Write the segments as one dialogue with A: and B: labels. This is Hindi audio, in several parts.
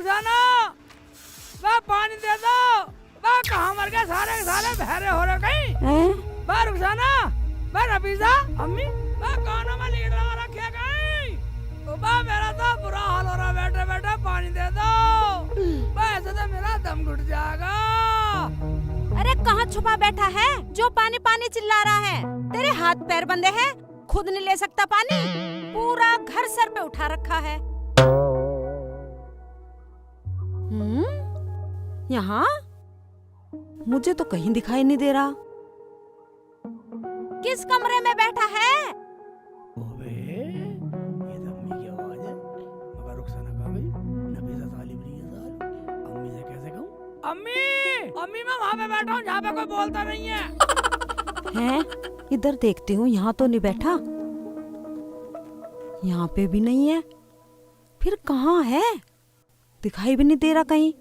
A: रुखसाना, वह पानी दे दो। वह कहाँ मर गए सारे के सारे बहरे हो रहे कहीं। वह रुखसाना, वह नफीसा, अम्मी, वह कानों में लीड लगा रखे कहीं। वह मेरा तो बुरा हाल हो रहा, बैठे बैठे पानी दे दो। वह ऐसे तो मेरा दम घुट जाएगा।
B: अरे कहाँ छुपा बैठा है जो पानी पानी चिल्ला रहा है? तेरे हाथ पैर बंधे हैं, खुद नहीं ले सकता पानी, पूरा घर सर पे उठा रखा है। यहाँ मुझे तो कहीं दिखाई नहीं दे रहा। किस कमरे में बैठा है?
A: ओबे, ये तो अम्मी की आवाज है। मगर रुखसाना कहाँ गई? नफीसा साली बनी है साली। अम्मी से कैसे कहूँ? अम्मी, अम्मी मैं वहाँ पे बैठा हूँ जहाँ पे कोई बोलता नहीं है।
B: हैं? इधर देखती हूँ, यहाँ तो नहीं बैठा, यहाँ पे भी नहीं है, फिर कहाँ है? दिखाई भी नहीं दे रहा कहीं।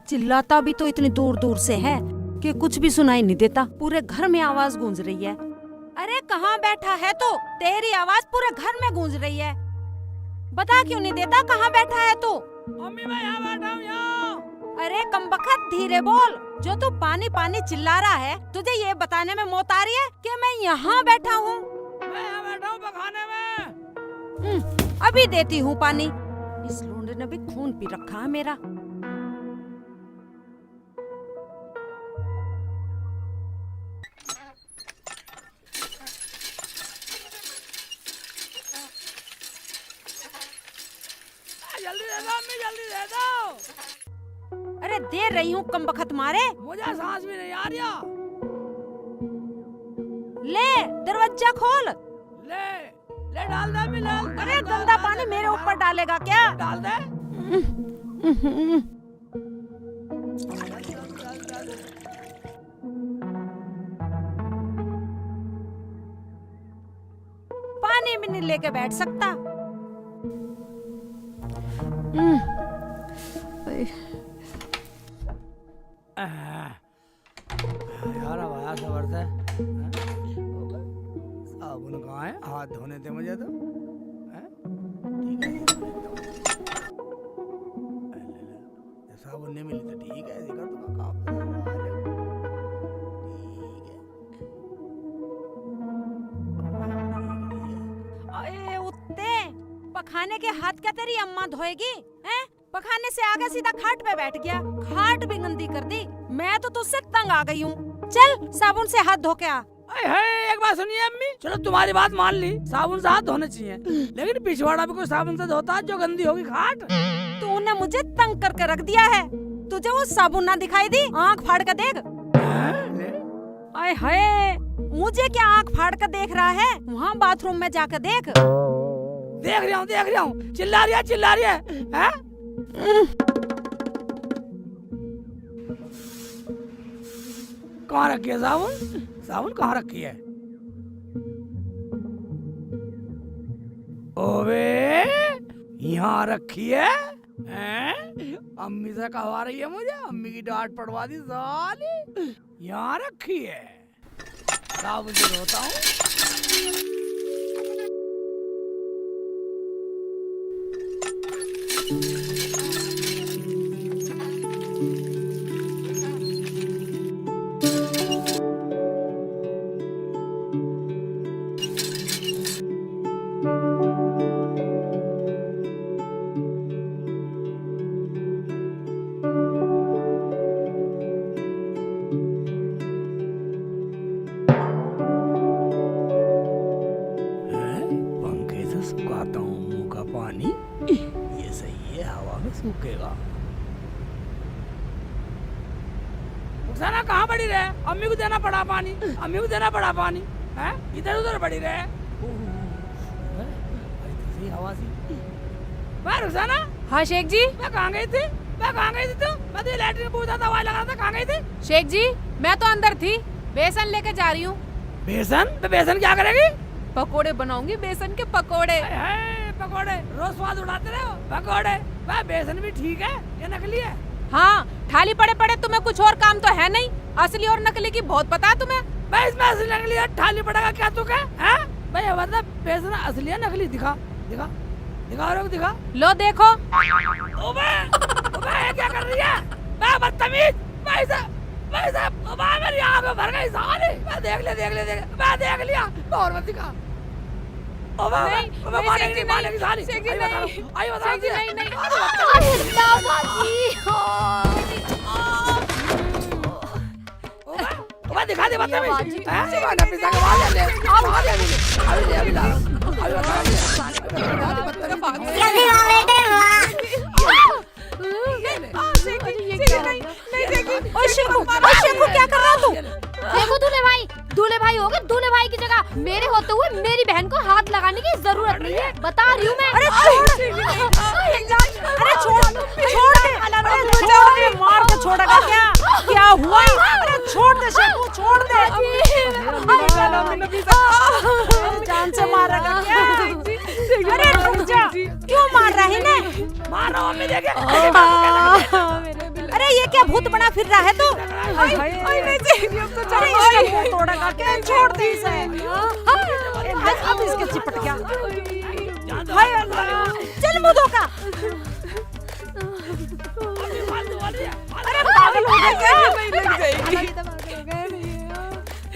B: चिल्लाता भी तो इतनी दूर दूर से है कि कुछ भी सुनाई नहीं देता, पूरे घर में आवाज गूंज रही है। अरे कहाँ बैठा है तो? तेरी आवाज पूरे घर में गूंज रही है, बता क्यों नहीं देता कहाँ बैठा है तू?
A: अम्मी मैं यहाँ बैठा हूँ यहाँ।
B: अरे कमबख्त धीरे बोल, जो तू पानी पानी चिल्ला रहा है, तुझे ये बताने में मौत आ रही है कि मैं यहाँ बैठा हूँ?
A: मैं यहाँ बैठा हूँ पखाने में।
B: अभी देती हूँ पानी। इस लोंडे ने भी खून पी रखा है मेरा।
A: जल्दी दे दो अम्मी, जल्दी दे दो।
B: अरे दे रही हूँ कमबख्त मारे।
A: मुझे सांस भी नहीं आ रही।
B: ले दरवाजा खोल।
A: ले ले डाल दे अम्मी, डाल।
B: अरे गंदा पानी मेरे ऊपर डालेगा क्या?
A: डाल दे।
B: पानी भी नहीं लेके बैठ सकता।
A: यार अब आया खबर से। साबुन कहाँ है? हाथ धोने थे मुझे तो। ठीक है, साबुन नहीं मिली तो ठीक है, कर दूंगा काम।
B: अरे उत्ते, पखाने के हाथ क्या तेरी अम्मा धोएगी? हैं? पखाने से आगे सीधा खाट पे बैठ गया, खाट भी गंदी कर दी। मैं तो तुझसे तंग आ गई हूँ। चल साबुन से हाथ धो के आ।
A: एक बात सुनिए अम्मी, चलो तुम्हारी बात मान ली, साबुन से हाथ धोने चाहिए, लेकिन पिछवाड़ा भी कोई साबुन से धोता जो गंदी होगी खाट।
B: तूने मुझे तंग करके रख दिया है। तुझे वो साबुन ना दिखाई दी? आँख फाड़ कर देख। आय हाय, मुझे क्या आँख फाड़ कर देख रहा है? वहाँ बाथरूम में जाकर देख।
A: देख रहा हूँ, चिल्ला रही है? कहाँ रखी है साबुन? साबुन कहाँ रखी है? ओबे, यहाँ रखी है? अम्मी से कहवा रही है मुझे, अम्मी की डांट पड़वा दी साली। यहाँ रखी है, साबुन से धोता हूँ। सुखाता हूँ मुँह का पानी, ये सही है, हवा में सूखेगा। रुखसाना कहाँ पड़ी रहे? अम्मी को देना पड़ा पानी, अम्मी को देना पड़ा पानी। हैं? इधर उधर पड़ी रहे। सही हवा सी। वाह रुखसाना।
C: हाँ शेख जी।
A: मैं कहाँ गई थी? तू? मैं तो लैट्रिन पूछा था, दवाई लगा था, कहाँ गई थी?
C: शेख जी मैं तो अंदर थी, बेसन लेके जा रही हूँ।
A: बेसन? तो बेसन क्या करेगी?
C: पकोड़े बनाऊंगी, बेसन के पकोड़े।
A: पकोड़े रोज स्वाद उड़ाते रहे हो। पकोड़े वह बेसन भी ठीक है, ये नकली है।
C: हाँ थाली पड़े पड़े तुम्हें कुछ और काम तो है नहीं, असली और नकली की बहुत पता है तुम्हें।
A: भाई इसमें असली नकली है, थाली पड़ेगा क्या तू क्या? भाई मतलब बेसन असली है नकली? दिखा दिखा दिखा रहा हूँ, दिखा।
C: लो देखो।
A: ओबे ये क्या कर रही है? मैं बदतमीज, भाई साहब, ओबे मेरी आँख में भर गई साले। मैं देख लिया, और मत दिखा। ओबे मानेगी साली। आई बता दे।
C: नहीं।
A: ओबे दिखा दे बदतमीज। मैं नफीसा के बाल ले। अभी ला। अभी बता दे।
B: शिंकू क्या कर रहा तू?
D: देखो दूल्हे भाई हो गए। दूल्हे भाई की जगह मेरे होते हुए मेरी बहन को हाथ लगाने की जरूरत नहीं है, बता रही हूँ मैं।
B: अरे छोड़ दे, मार के छोड़ेगा क्या हुआ? अरे छोड़ दे शिंकू, छोड़ दे। जान से मारेगा क्या? अरे रुक जा, क्यों मार रहा है ना?
A: मार रहा हूँ, देखे।
B: अरे ये क्या भूत बना फिर रहा है तू? तोड़ेगा क्या? छोड़ दे इसे। अब इसके चिपट गया। हाय अल्लाह, चल मुँह धोखा। अरे पागल हो गया क्या?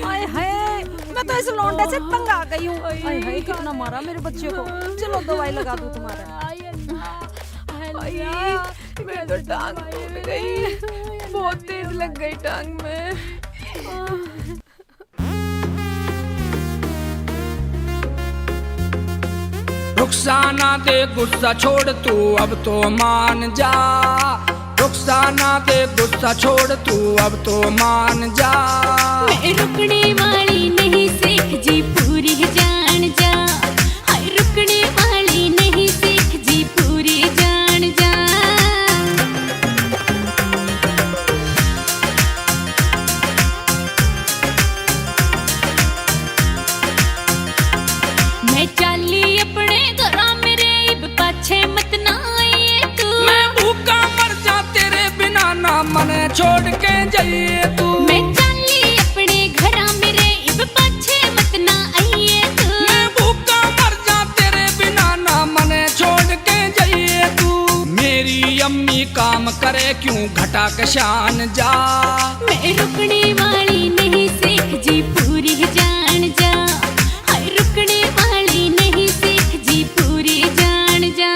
B: हाय हाय, मैं तो इस लौंडे से तंग आ गई हूँ। हाय हाय, कितना मारा मेरे बच्चे को। चलो दवाई लगा दूँ तुम्हारा।
C: मैं तो टांग टूट गई, बहुत तेज लग गई टांग में।
A: रुखसाना दे गुस्सा छोड़ तू अब तो मान जा। रुखसाना दे गुस्सा छोड़ तू अब तो मान जा।
E: मैं रुकने वाली नहीं सीख जी पूरी जान जा। हाय रुकने वाली नहीं सीख जी पूरी जान जा। मैं चाली अपने घरा मेरे इब पाछे मत ना आइए तू।
A: मैं भूखा मर जा तेरे बिना ना मने छोड़ के जाइए तू।
E: मैं चाली अपने घरा मेरे इब पाछे मत ना आइए तू।
A: मैं भूखा मर जा तेरे बिना ना मने छोड़ के जाइए तू। मेरी अम्मी काम करे क्यों घटा के शान जा।
E: मैं रुकने वाली नहीं सीख जी पूरी जान जा। हाय रुकने वाली नहीं सीख जी पूरी जान जा।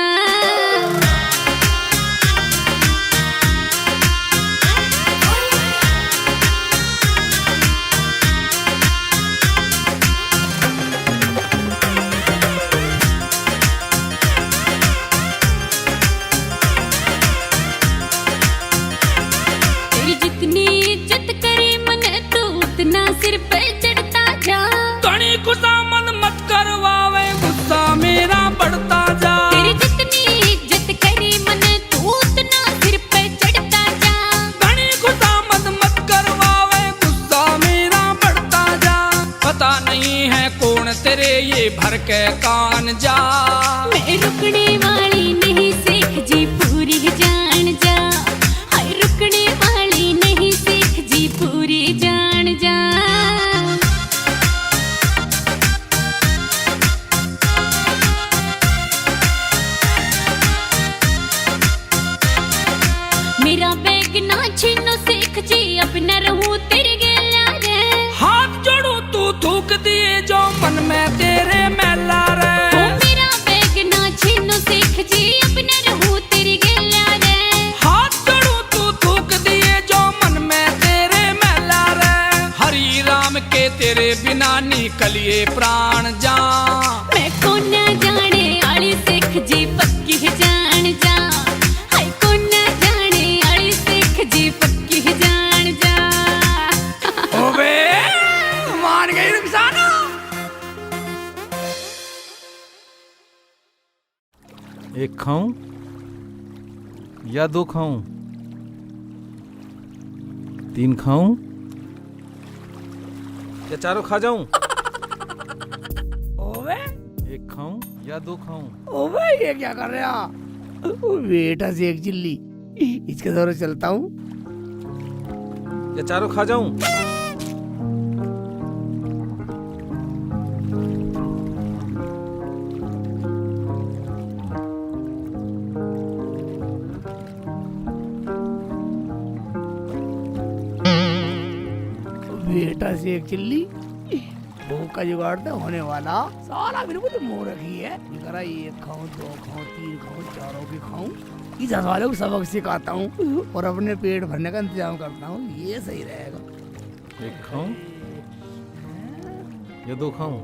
E: तेरी जितनी इज्जत करी मन तू उतना सिर पे चढ़ता जा।
A: घनी गुस्सा मन मत करवावे गुस्सा मेरा बढ़ता जा।
E: तेरी जितनी इज्जत करी मन तू उतना सिर पे चढ़ता जा।
A: घनी गुस्सा मत करवावे गुस्सा मेरा बढ़ता जा। पता नहीं है कौन तेरे ये भर के कान जा।
E: मैं रुकने वाली नहीं सीख जी पूरी जान जा। हाय रुकने वाली नहीं सीख जी पूरी जान जा। मेरा बैग ना छीनो सीख जी अब न रहूं तेरे गेला रे।
A: हाथ जोड़ू तू थूक दिए जो मन में तेरे मैला रे।
E: ओ मेरा बैग ना छीनो सीख जी अब न रहूं तेरे गेला रे।
A: हाथ जोड़ू तू थूक दिए जो मन में तेरे मैला रे। हरि राम के तेरे बिना निकलिए प्राण जा।
E: मैं कोना जाने आली सीख जी पक्की जान जा। हाय कोना जाने आली सीख जी पक्की जान जा।
A: ओबे मान गई रुखसाना।
F: एक खाऊं या दो खाऊं? 3 खाऊं या चारों खा जाऊं?
A: ओबे
F: एक खाऊं या 2 खाऊं?
A: ओबे ये क्या कर रहा? बेटा से एक चिल्ली इसके दौरे चलता हूँ।
F: या चारों खा जाऊं?
A: मुर्गा से एक चिल्ली, भूख का जुगाड़ तो होने वाला। साला मेरे को तो मुंह रखी है, करा एक खाऊं, दो खाऊं, तीन खाऊं, चारों की खाऊं। इस वालों को सबक सिखाता हूँ और अपने पेट भरने का इंतजाम करता हूँ, ये सही रहेगा।
F: एक खाऊं या दो खाऊं?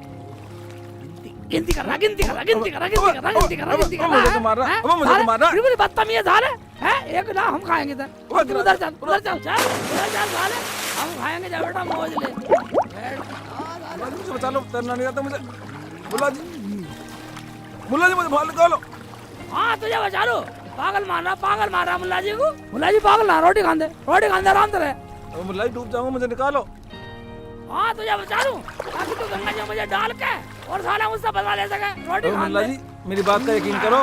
A: गिनती कर रहा, गिनती कर रहा, गिनती कर रहा, गिनती कर रहा, गिनती कर रहा, गिनती कर रहा।
F: मुझे तो मार रहा, अब मुझे तो मार रहा।
A: बिल्कुल बदतमीज हाल है, एक ना हम खाएंगे सर। उधर चल, उधर चल, चल, उधर चल साले, हम खाएंगे। जा बेटा मौज ले।
F: मुझे बचा लो, तैरना नहीं आता मुझे। मुल्ला जी मुझे बाहर निकालो।
A: हाँ तुझे बचा लो। पागल मार रहा मुल्ला जी को। मुल्ला जी पागल ना, रोटी खान दे आराम से रहे।
F: मुल्ला जी डूब जाऊंगा, मुझे निकालो।
A: हाँ तुझे बचा लूं ताकि तू गंगा जी में मुझे डाल के और साला मुझसे बदला ले सके। रोटी खान
F: मुल्ला
A: दे।
F: जी मेरी बात का यकीन करो,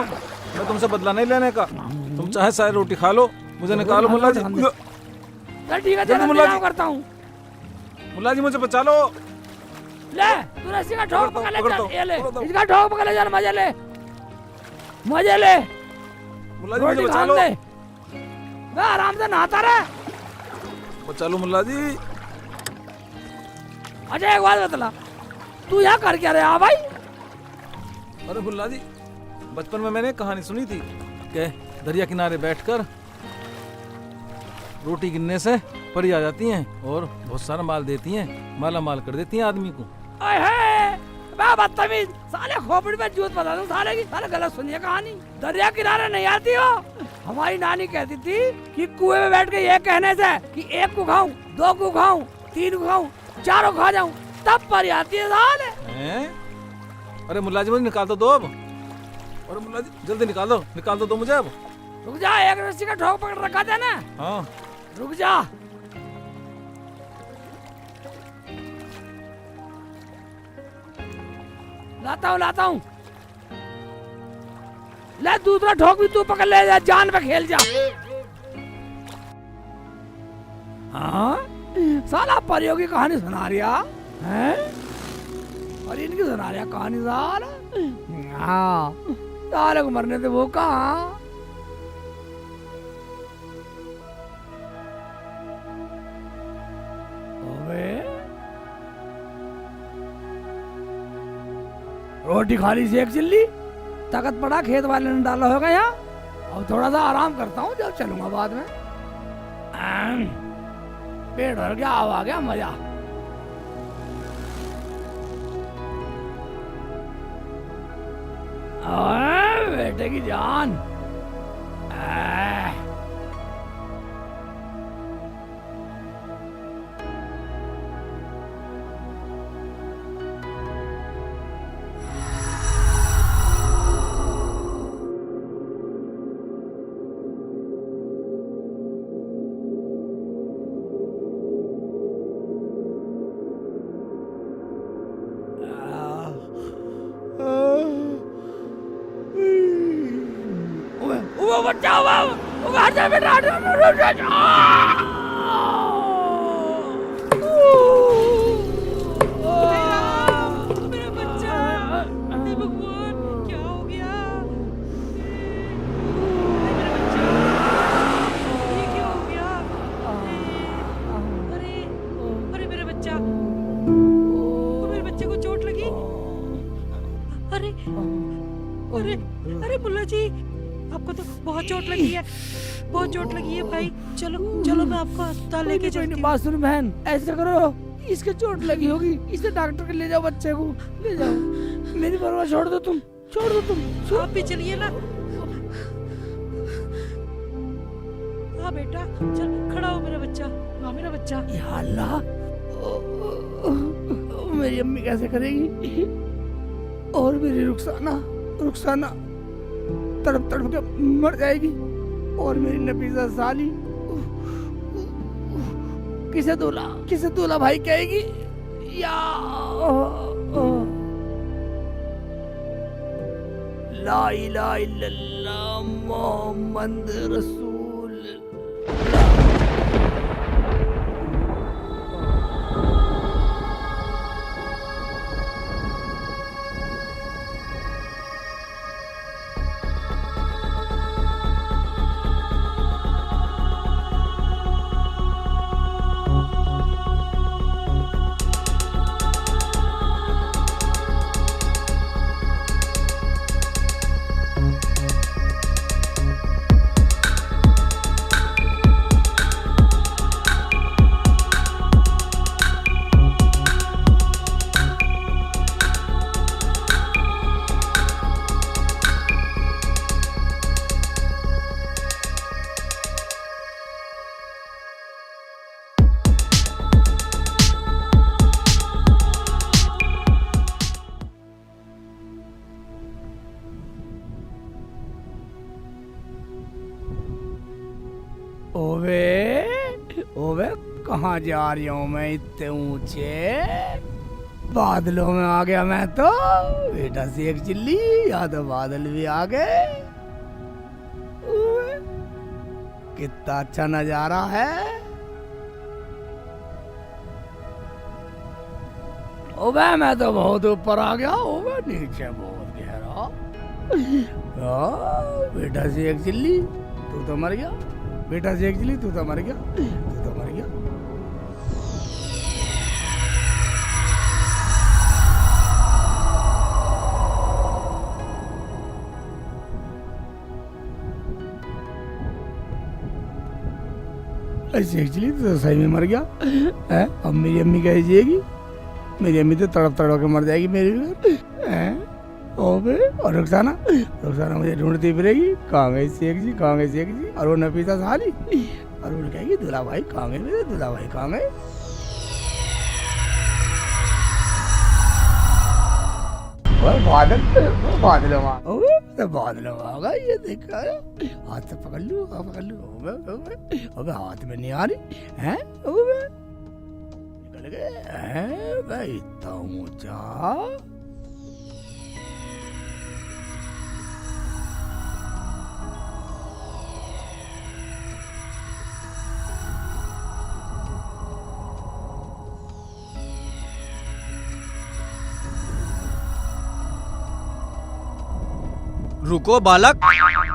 F: मैं तुमसे बदला नहीं लेने का। तुम चाहे सारी रोटी खा लो, मुझे निकालो मुल्ला जी।
A: चल ठीक है, तेरा इंतजाम करता हूँ।
F: मुल्ला जी मुझे बचा लो।
A: ले तू रस्सी का ठोक पकड़ ले, चल ये ले, इसका ठोक पकड़ ले, चल मजे ले।
F: मुल्ला जी मुझे
A: रोटी
F: बचा
A: खान
F: लो।
A: दे, मैं आराम से नहाता रहे।
F: बचा लो मुल्ला जी।
A: अच्छा एक बात बतला, तू यहाँ कर क्या रहा भाई?
F: अरे मुल्ला जी, बचपन में मैंने कहानी सुनी थी कि दरिया किनारे बैठकर रोटी गिनने से परी आ जाती हैं और बहुत सारा माल देती हैं, माला माल कर देती हैं आदमी को।
A: मैं बदतमीज साले, खोपड़ी पे जूत बता दूं साले की। साले गलत सुनिए कहानी, दरिया किनारे नहीं आती हो। हमारी नानी कहती थी कि कुएं में बैठ के ये कहने से कि एक को खाऊं, दो को खाऊं, तीन को खाऊं, चारों खा जाऊं, तब परी आती है साले।
F: अरे मुल्ला जी मुझे निकाल दो अब। अरे मुल्ला जी जल्दी निकाल दो मुझे अब।
A: रुक जा, एक रस्सी का ठोक पकड़ रखा था ना।
F: हाँ
A: रुक जा। लाता हूँ। ले दूसरा ठोक भी तू पकड़ ले, जा जान पे खेल जा। हाँ साला परियों की कहानी सुना रिया है, और इनकी सुना रिया कहानी साला। हाँ साले को मरने से वो कहाँ। रोटी खाली से एक चिल्ली, ताकत पड़ा खेत वाले ने डाला होगा यहाँ। अब थोड़ा सा आराम करता हूँ, जब चलूंगा बाद में। पेट भर गया, अब आ गया मजा। बेटे की जान। बचाओ, हट जा बेटा, हट जा।
C: मेरा बच्चा, हे भगवान क्या हो गया? मेरा बच्चा, ये क्या हो गया? अरे मेरा बच्चा, मेरे बच्चे को चोट लगी। अरे मुल्ला जी, आपको तो बहुत चोट लगी है भाई। चलो मैं आपको अस्पताल लेके चलती हूँ।
A: बात सुन बहन, ऐसा करो, इसके चोट लगी होगी, इसे डॉक्टर के ले जाओ, बच्चे को ले जाओ। मेरी परवाह छोड़ दो तुम।
C: आप भी चलिए ना। हाँ बेटा चल, खड़ा हो मेरा बच्चा। हाँ मेरा बच्चा।
A: या अल्लाह, मेरी अम्मी कैसे करेगी, और मेरी रुखसाना तड़प के मर जाएगी, और मेरी नफीसा साली किसे दूल्हा भाई कहेगी। या ला इलाहा इल्लल्लाह मोहम्मद रसूल। ओवे ओवे कहाँ जा रही हूँ मैं इतने ऊंचे बादलों में आ गया मैं तो। बेटा शेख चिल्ली, या तो बादल भी आ गए। ओवे, कितना अच्छा नजारा है। ओवे मैं तो बहुत ऊपर आ गया। ओवे नीचे बहुत गहरा। बेटा शेख चिल्ली तू तो मर गया। बेटा शेख चिल्ली तू तो मर गया। तू तो मर गया। शेख चिल्ली तो सही में मर गया है। अब मेरी अम्मी कैसे जिएगी? मेरी अम्मी तो तड़प तड़प के मर जाएगी मेरी है। ओबे और रुखसाना मुझे ढूंढती फिरेगी, कहाँ गई शेख जी, कहाँ गई शेख जी। और वो नफीसा साली और वो कहेगी दूल्हा भाई कहाँ गए, मेरे दूल्हा भाई कहाँ गए। बादल आ गए। ये देखा हाथ से पकड़ लूं, पकड़ लूं। ओबे हाथ में नहीं आ रही है। ओबे निकल गए भाई इतना ऊंचा।
G: रुको बालक,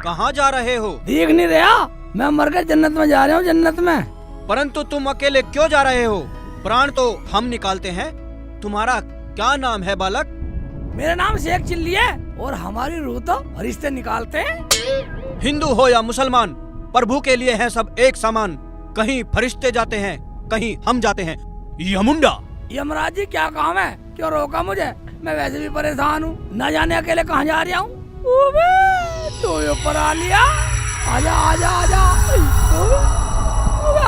G: कहाँ जा रहे हो?
A: देख नहीं रहा? मैं मरकर जन्नत में जा रहा हूँ, जन्नत में।
G: परंतु तुम अकेले क्यों जा रहे हो? प्राण तो हम निकालते हैं। तुम्हारा क्या नाम है बालक?
A: मेरा नाम शेख चिल्ली है और हमारी रूह तो रिश्ते निकालते हैं।
G: हिंदू हो या मुसलमान, प्रभु के लिए है सब एक समान। कहीं फरिश्ते जाते हैं, कहीं हम जाते हैं। यमुंडा।
A: यमराज जी क्या काम है? क्यों रोका मुझे? मैं वैसे भी परेशान हूँ, न जाने अकेले कहाँ जा रहा हूँ। तो ऊपर आ लिया। आजा आजा आजा।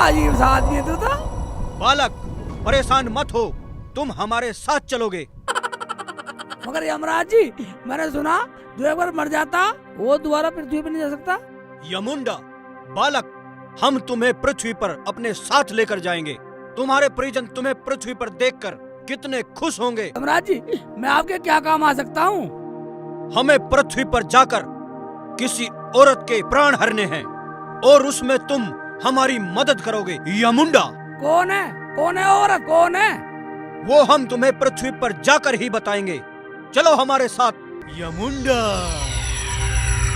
A: अजीब सा आदमी है तू तो।
G: बालक परेशान मत हो, तुम हमारे साथ चलोगे।
A: मगर यमराज जी मैंने सुना जो एक बार मर जाता वो दोबारा पृथ्वी पर नहीं जा सकता।
G: यमुंडा बालक, हम तुम्हें पृथ्वी पर अपने साथ लेकर जाएंगे। तुम्हारे परिजन तुम्हें पृथ्वी पर देखकर कितने खुश होंगे।
A: यमराज जी मैं आपके क्या काम आ सकता हूँ?
G: हमें पृथ्वी पर जाकर किसी औरत के प्राण हरने हैं और उसमें तुम हमारी मदद करोगे। यमुंडा।
A: कौन है? कौन है औरत? कौन है?
G: वो हम तुम्हें पृथ्वी पर जाकर ही बताएंगे। चलो हमारे साथ। यमुंडा।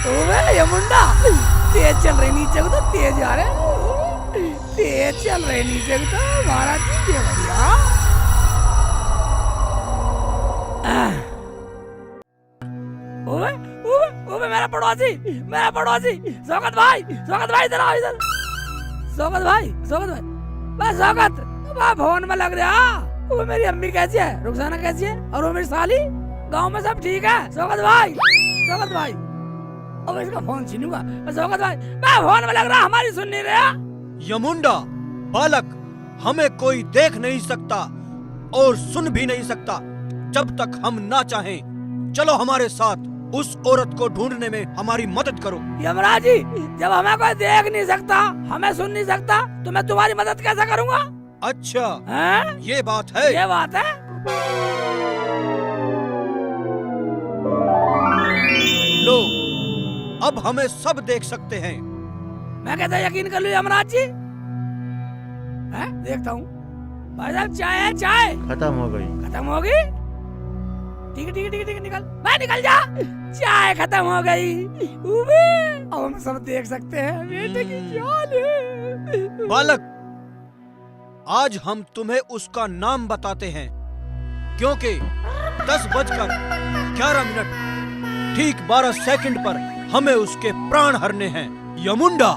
A: ओए यमुंडा तेज चल रही नीचे को, तो तेज आ रहे। तेज चल रहे नीचे को तो महाराज जी के बढ़िया। ओए ओए ओए मेरा पड़ोसी शौकत भाई इधर आओ इधर। शौकत भाई बस शौकत फोन में लग रहा। वो मेरी अम्मी कैसी है, रुखसाना कैसी है, और वो मेरी साली, गांव में सब ठीक है? शौकत भाई अब इसका फोन छीनूंगा। शौकत भाई मैं फोन में लग रहा, हमारी सुन नहीं रहा।
G: यमुंडा बालक, हमें कोई देख नहीं सकता और सुन भी नहीं सकता जब तक हम ना चाहें। चलो हमारे साथ, उस औरत को ढूंढने में हमारी मदद करो।
A: यमराज जी जब हमें कोई देख नहीं सकता, हमें सुन नहीं सकता, तो मैं तुम्हारी मदद कैसे करूंगा?
G: अच्छा
A: है?
G: ये बात है।
A: ये बात है।
G: लो अब हमें सब देख सकते हैं।
A: मैं कहता यकीन कर लूं यमराज जी? है? देखता हूँ। भाई साहब चाय है? चाय
H: खत्म हो गई।
A: खत्म हो गई? ठीक है निकल भाई, निकल जा। चाय खत्म हो गई। अब हम सब देख सकते हैं बेटे की चाल है।
G: बालक आज हम तुम्हें उसका नाम बताते हैं, क्योंकि 10:11 ठीक 12 सेकंड पर हमें उसके प्राण हरने हैं। यमुंडा।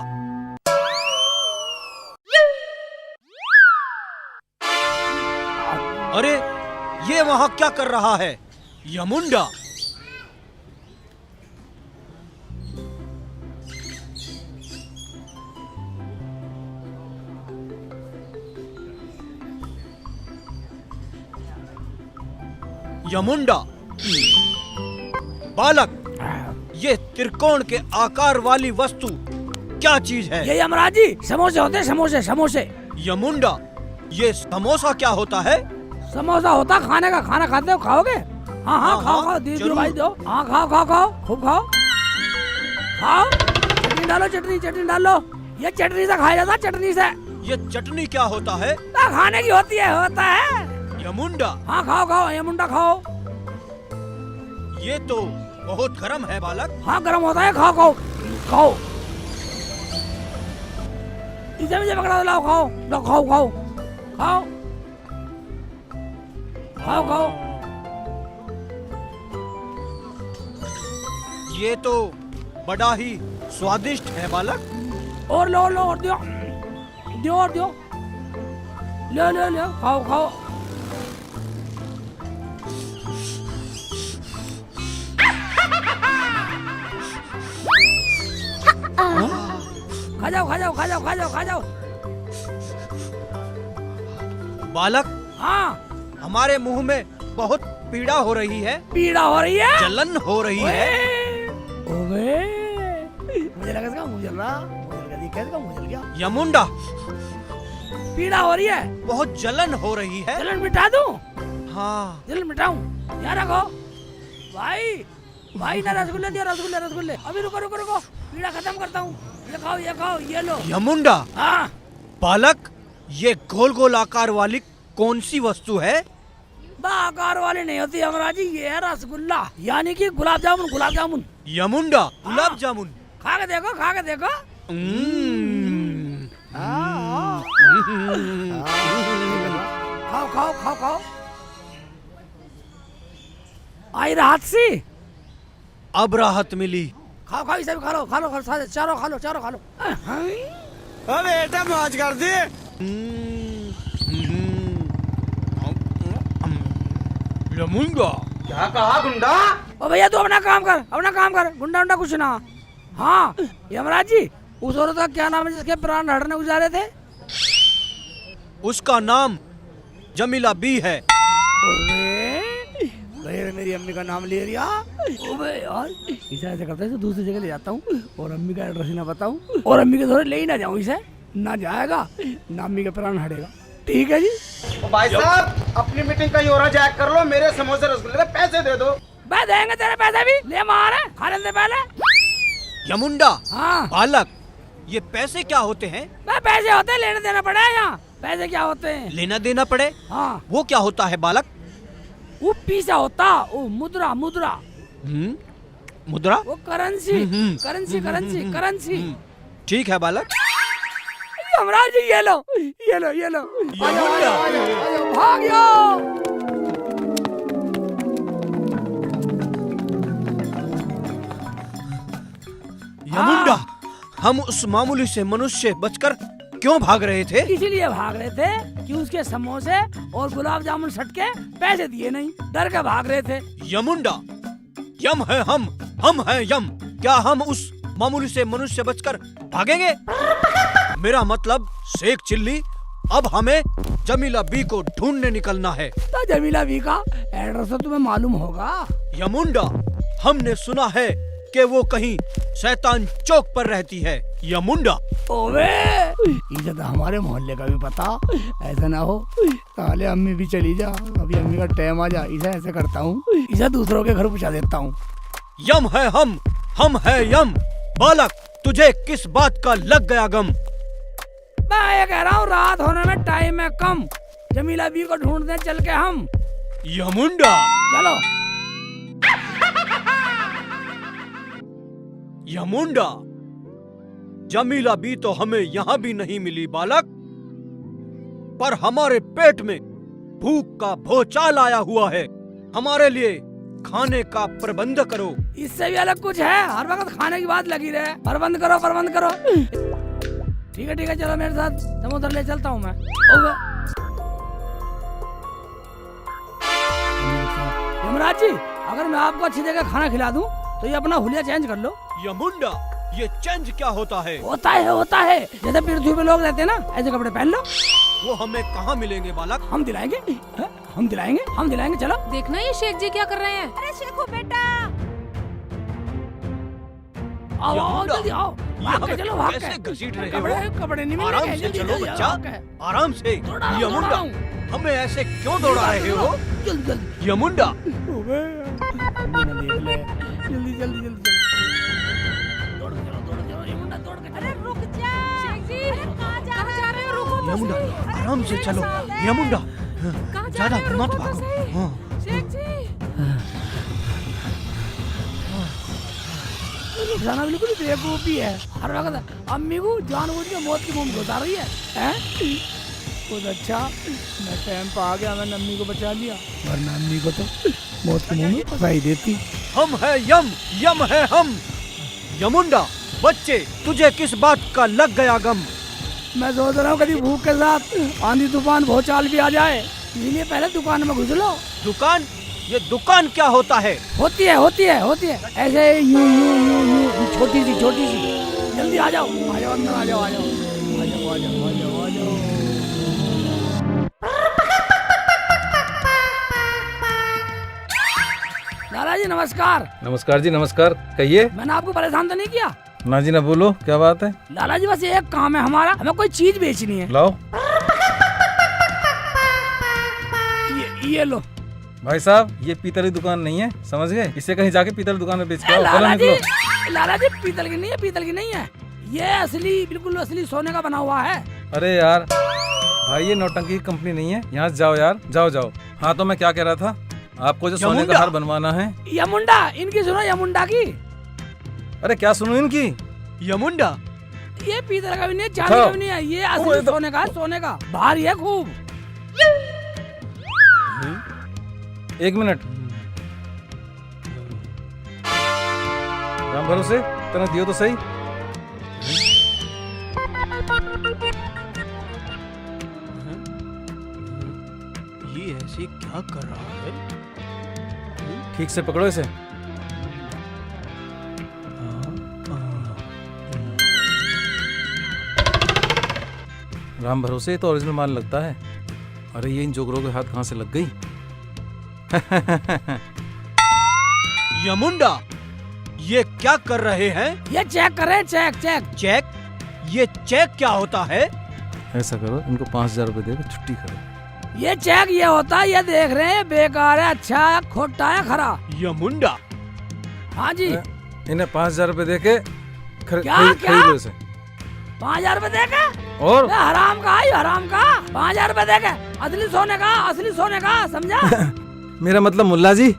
G: अरे ये वहां क्या कर रहा है? यमुंडा। यमुंडा बालक, ये त्रिकोण के आकार वाली वस्तु क्या चीज है?
A: ये यमराज जी समोसे होते हैं, समोसे समोसे।
G: यमुंडा, ये समोसा क्या होता है?
A: समोसा होता खाने का, खाना खाते हो, खाओगे? हाँ हाँ खाओ खाओ, दीदी
G: जरूर।
A: भाई दो। हाँ खाओ खाओ खाओ, खूब खाओ खाओ। चटनी डालो, चटनी चटनी डालो। ये चटनी से खाया जाता है, चटनी से।
G: ये चटनी क्या होता है?
A: खाने की होती है, होता है।
G: यमुंडा,
A: हाँ खाओ खाओ, ये मुंडा खाओ।
G: ये तो बहुत गर्म है बालक।
A: हाँ गर्म होता है, खाओ खाओ खाओ। इसे मुझे पकड़ा दो, लाओ खाओ, लो खाओ खाओ खाओ खाओ खाओ।
G: ये तो बड़ा ही स्वादिष्ट है बालक।
A: और लो लो और दियो, दियो और दियो। लो लो लो, खाओ खाओ। खा जाओ खा जाओ खा जाओ खा जाओ खा जाओ।
G: बालक,
A: हाँ
G: हमारे मुंह में बहुत पीड़ा हो रही है,
A: पीड़ा हो रही है।
G: जलन हो रही है।
A: ओए, मुझे लगा इसका मुंह जल रहा, मुझे लगा ये कैसे का मुंह जल गया।
G: यमुंडा,
A: पीड़ा हो रही है,
G: बहुत जलन हो रही है।
A: जलन मिटा दूं?
G: हाँ,
A: जलन मिटाऊं? यहाँ रखो भाई, भाई ना रसगुल्ले दियो, रसगुल्ले रसगुल्ले। अभी रुको रुको रुको, पीड़ा खत्म करता हूँ। ये खाओ ये खाओ, ये लो।
G: यमुंडा,
A: हाँ
G: बालक, ये गोल गोल आकार वाली कौन सी वस्तु है?
A: आकार वाली नहीं होती यमराज जी, ये है रसगुल्ला, यानी कि गुलाब जामुन, गुलाब जामुन।
G: यमुंडा, गुलाब जामुन।
A: खा के देखो, खा के देखो। खाओ खाओ खाओ खाओ। आई राहत सी।
G: अब राहत मिली।
A: खाओ खाओ, इसे भी खा लो खा लो, चारों खा लो, चारों खा लो।
F: बेटा मौज कर दे।
G: यमुंडा,
F: क्या कहा गुंडा?
A: ओ भैया तू अपना काम कर, अपना काम कर, गुंडा उंडा कुछ ना। हाँ यमराज जी, उस औरत का क्या नाम है जिसके प्राण हड़ने गुजारे थे?
G: उसका नाम जमीला बी है।
A: भैया मेरी अम्मी का नाम ले लिया। ओबे यार, इसे ऐसे करते हैं तो दूसरी जगह ले जाता हूँ और अम्मी का एड्रेस ही ना बताऊँ और अम्मी के थोड़े ले ही ना जाऊँ। इसे ना जाएगा ना अम्मी का प्राण हटेगा। ठीक है जी।
F: भाई साहब, अपनी मीटिंग कहीं और जैक कर लो, मेरे समोसे रसगुल्ले के पैसे दे दो।
A: मैं देंगे तेरे पैसे भी, ले मार खा लेने पहले।
G: यमुंडा,
A: हाँ
G: बालक, ये पैसे क्या होते हैं?
A: मैं पैसे होते हैं, लेने देना पड़े यहाँ। पैसे क्या होते हैं?
G: लेना देना पड़े?
A: हाँ
G: वो क्या होता है बालक?
A: वो पीसा होता, वो मुद्रा मुद्रा,
G: मुद्रा?
A: वो करेंसी करेंसी करेंसी करेंसी।
G: ठीक है बालक।
A: यमराज जी ये लो ये लो ये लो। आ जाओ, आ जाओ, आ जाओ, आ जाओ, भाग जाओ।
G: यमुंडा, हम उस मामूली से मनुष्य बचकर क्यों भाग रहे थे?
A: इसीलिए भाग रहे थे कि उसके समोसे और गुलाब जामुन सटके पैसे दिए नहीं, डर के भाग रहे थे।
G: यमुंडा, यम है हम है यम। क्या हम उस मामूली से मनुष्य बचकर भागेंगे? मेरा मतलब शेख चिल्ली, अब हमें जमीला बी को ढूंढने निकलना है।
A: तो जमीला बी का एड्रेस तो तुम्हें मालूम होगा।
G: यमुंडा, हमने सुना है कि वो कहीं शैतान चौक पर रहती है। यमुंडा,
A: ओवे, इसे तो हमारे मोहल्ले का भी पता। ऐसा ना हो ताले अम्मी भी चली जा, अभी अम्मी का टाइम आ जा। इसे ऐसे करता हूँ, इसे दूसरों के घर पहुँचा देता हूँ।
G: यम है हम है यम। बालक, तुझे किस बात का लग गया गम?
A: मैं ये कह रहा हूँ, रात होने में टाइम है कम, जमीला बी को ढूंढने चल के हम।
G: यमुंडा,
A: चलो।
G: यमुंडा, जमीला बी तो हमें यहाँ भी नहीं मिली बालक, पर हमारे पेट में भूख का भूचाल आया हुआ है। हमारे लिए खाने का प्रबंध करो।
A: इससे भी अलग कुछ है, हर वक्त खाने की बात लगी रहे। प्रबंध करो प्रबंध करो। ठीक है चलो मेरे साथ, समुद्र ले चलता हूँ मैं। ओके यमराज जी, अगर मैं आपको अच्छी जगह खाना खिला दूं तो ये अपना हुलिया चेंज कर लो।
G: यमुंडा, ये चेंज क्या होता है?
A: होता है जैसे पृथ्वी पे लोग रहते हैं ना, ऐसे कपड़े पहन लो।
G: वो हमें कहाँ मिलेंगे बालक?
A: हम दिलाएंगे हम दिलाएंगे। चलो
D: देखना ये शेख जी क्या कर रहे हैं।
B: अरे शेखू बेटा,
A: आओ
G: यमुंडा।
A: जल्दी आओ भाग के
G: हमें
A: चलो, भाग
G: कैसे
A: के।
G: घसीट रहे
A: कपड़े
G: हो?
A: कपड़े नहीं मिलेंगे,
G: आराम से
A: जल्दी,
G: चलो
A: जल्दी,
G: बच्चा,
A: भाग के।
G: आराम से।
A: दौड़ा रहा हूँ,
G: यमुंडा,
A: दौड़ा रहा हूँ।
G: हमें ऐसे क्यों दौड़ा रहे हो?
A: जल्दी जल्दी
G: यमुंडा,
A: ओबे, अम्मी ना देख ले। जल्दी जल्दी जल्दी दौड़ के चलो, ये मुंडा दौड़ के
B: अरे
A: चलो।
B: रुक जा शेख जी, अरे कहाँ जा रहे हो? रुको तो
G: यमुंडा,
B: सही।
G: आराम से
B: मेरे
G: चलो।
B: साथ है।
G: यमुंडा,
B: कहाँ जा
G: ज्यादा
B: रहे हो?
G: मत
B: रुको तो
G: भागो।
B: सही।
G: हाँ।
B: शेख जी,
A: रुखसाना बिल्कुल बेवकूफी है, हर वक्त अम्मी को जानबूझ के मौत की मुंह में घुसा रही है, हैं? बहुत अच्छा, मैं टाइम पर आ गया, मैंने अम्मी को बचा लिया, वरना अम्मी को तो मौत के मुंह में फंसा ही देती।
G: हम है यम, यम है हम। यमुंडा, बच्चे, तुझे किस बात का लग गया गम?
A: मैं सोच रहा हूँ कभी भूख के साथ आंधी तूफान भूचाल भी आ जाए, इसलिए पहले दुकान में घुस लो।
G: दुकान? ये दुकान क्या होता है?
A: होती है होती है होती है, ऐसे यूं यूं यूं यूं छोटी सी जल्दी आ जाओ, आ जाओ अंदर, आ जाओ आ जाओ आ जाओ आ जाओ आ जाओ आ जाओ। लाला जी नमस्कार।
F: नमस्कार जी, नमस्कार। कहिए।
A: मैंने आपको परेशान तो नहीं किया?
F: ना जी ना, बोलो क्या बात है।
A: लाला जी बस एक काम है हमारा, हमें कोई चीज बेचनी है।
F: लाओ।
A: ये लो।
F: भाई साहब, ये पीतल की दुकान नहीं है, समझ गए? इसे कहीं जाके पीतल की दुकान में बेच के आओ। चलो
A: लाला
F: निकलो।
A: जी पीतल की नहीं है, पीतल की नहीं है, ये असली, बिल्कुल असली सोने का बना हुआ है।
F: अरे यार भाई, ये नौटंकी की कंपनी नहीं है, यहाँ से जाओ यार, जाओ जाओ। हाँ तो मैं क्या कह रहा था, आपको जो सोने का
G: यमुंडा।
F: हार बनवाना है।
A: यमुंडा, इनकी सुनो, यमुंडा की।
F: अरे क्या सुनो इनकी।
G: यमुंडा,
A: ये पीतल का भी नहीं है, चांदी का भी नहीं है, ये असली सोने का है, सोने का, भारी है खूब।
F: एक मिनट, राम भरोसे तना दियो तो सही।
G: ये ऐसे क्या कर रहा है?
F: ठीक से पकड़ो इसे। राम भरोसे तो ओरिजिनल माल लगता है। अरे ये इन जोगरों के हाथ कहाँ से लग गई?
G: यमुंडा, ये क्या कर रहे हैं?
A: ये चेक कर रहे हैं, चेक चेक।
G: चेक? ये चेक क्या होता है?
F: ऐसा करो, इनको 5,000 रुपए देकर छुट्टी करो।
A: ये चेक ये होता है, ये देख रहे हैं, बेकार है, अच्छा है, खोटा है, खरा।
G: यमुंडा,
A: हाँ जी।
F: इन्हें 5,000 रुपए देके
A: क्या?
F: खरीद लो इसे।
A: 5,000 रुपए देके?
F: और
A: हराम का है, हराम का। 5,000 रुपए देके असली सोने का, असली सोने का, समझा?
F: मेरा मतलब मुल्ला जी,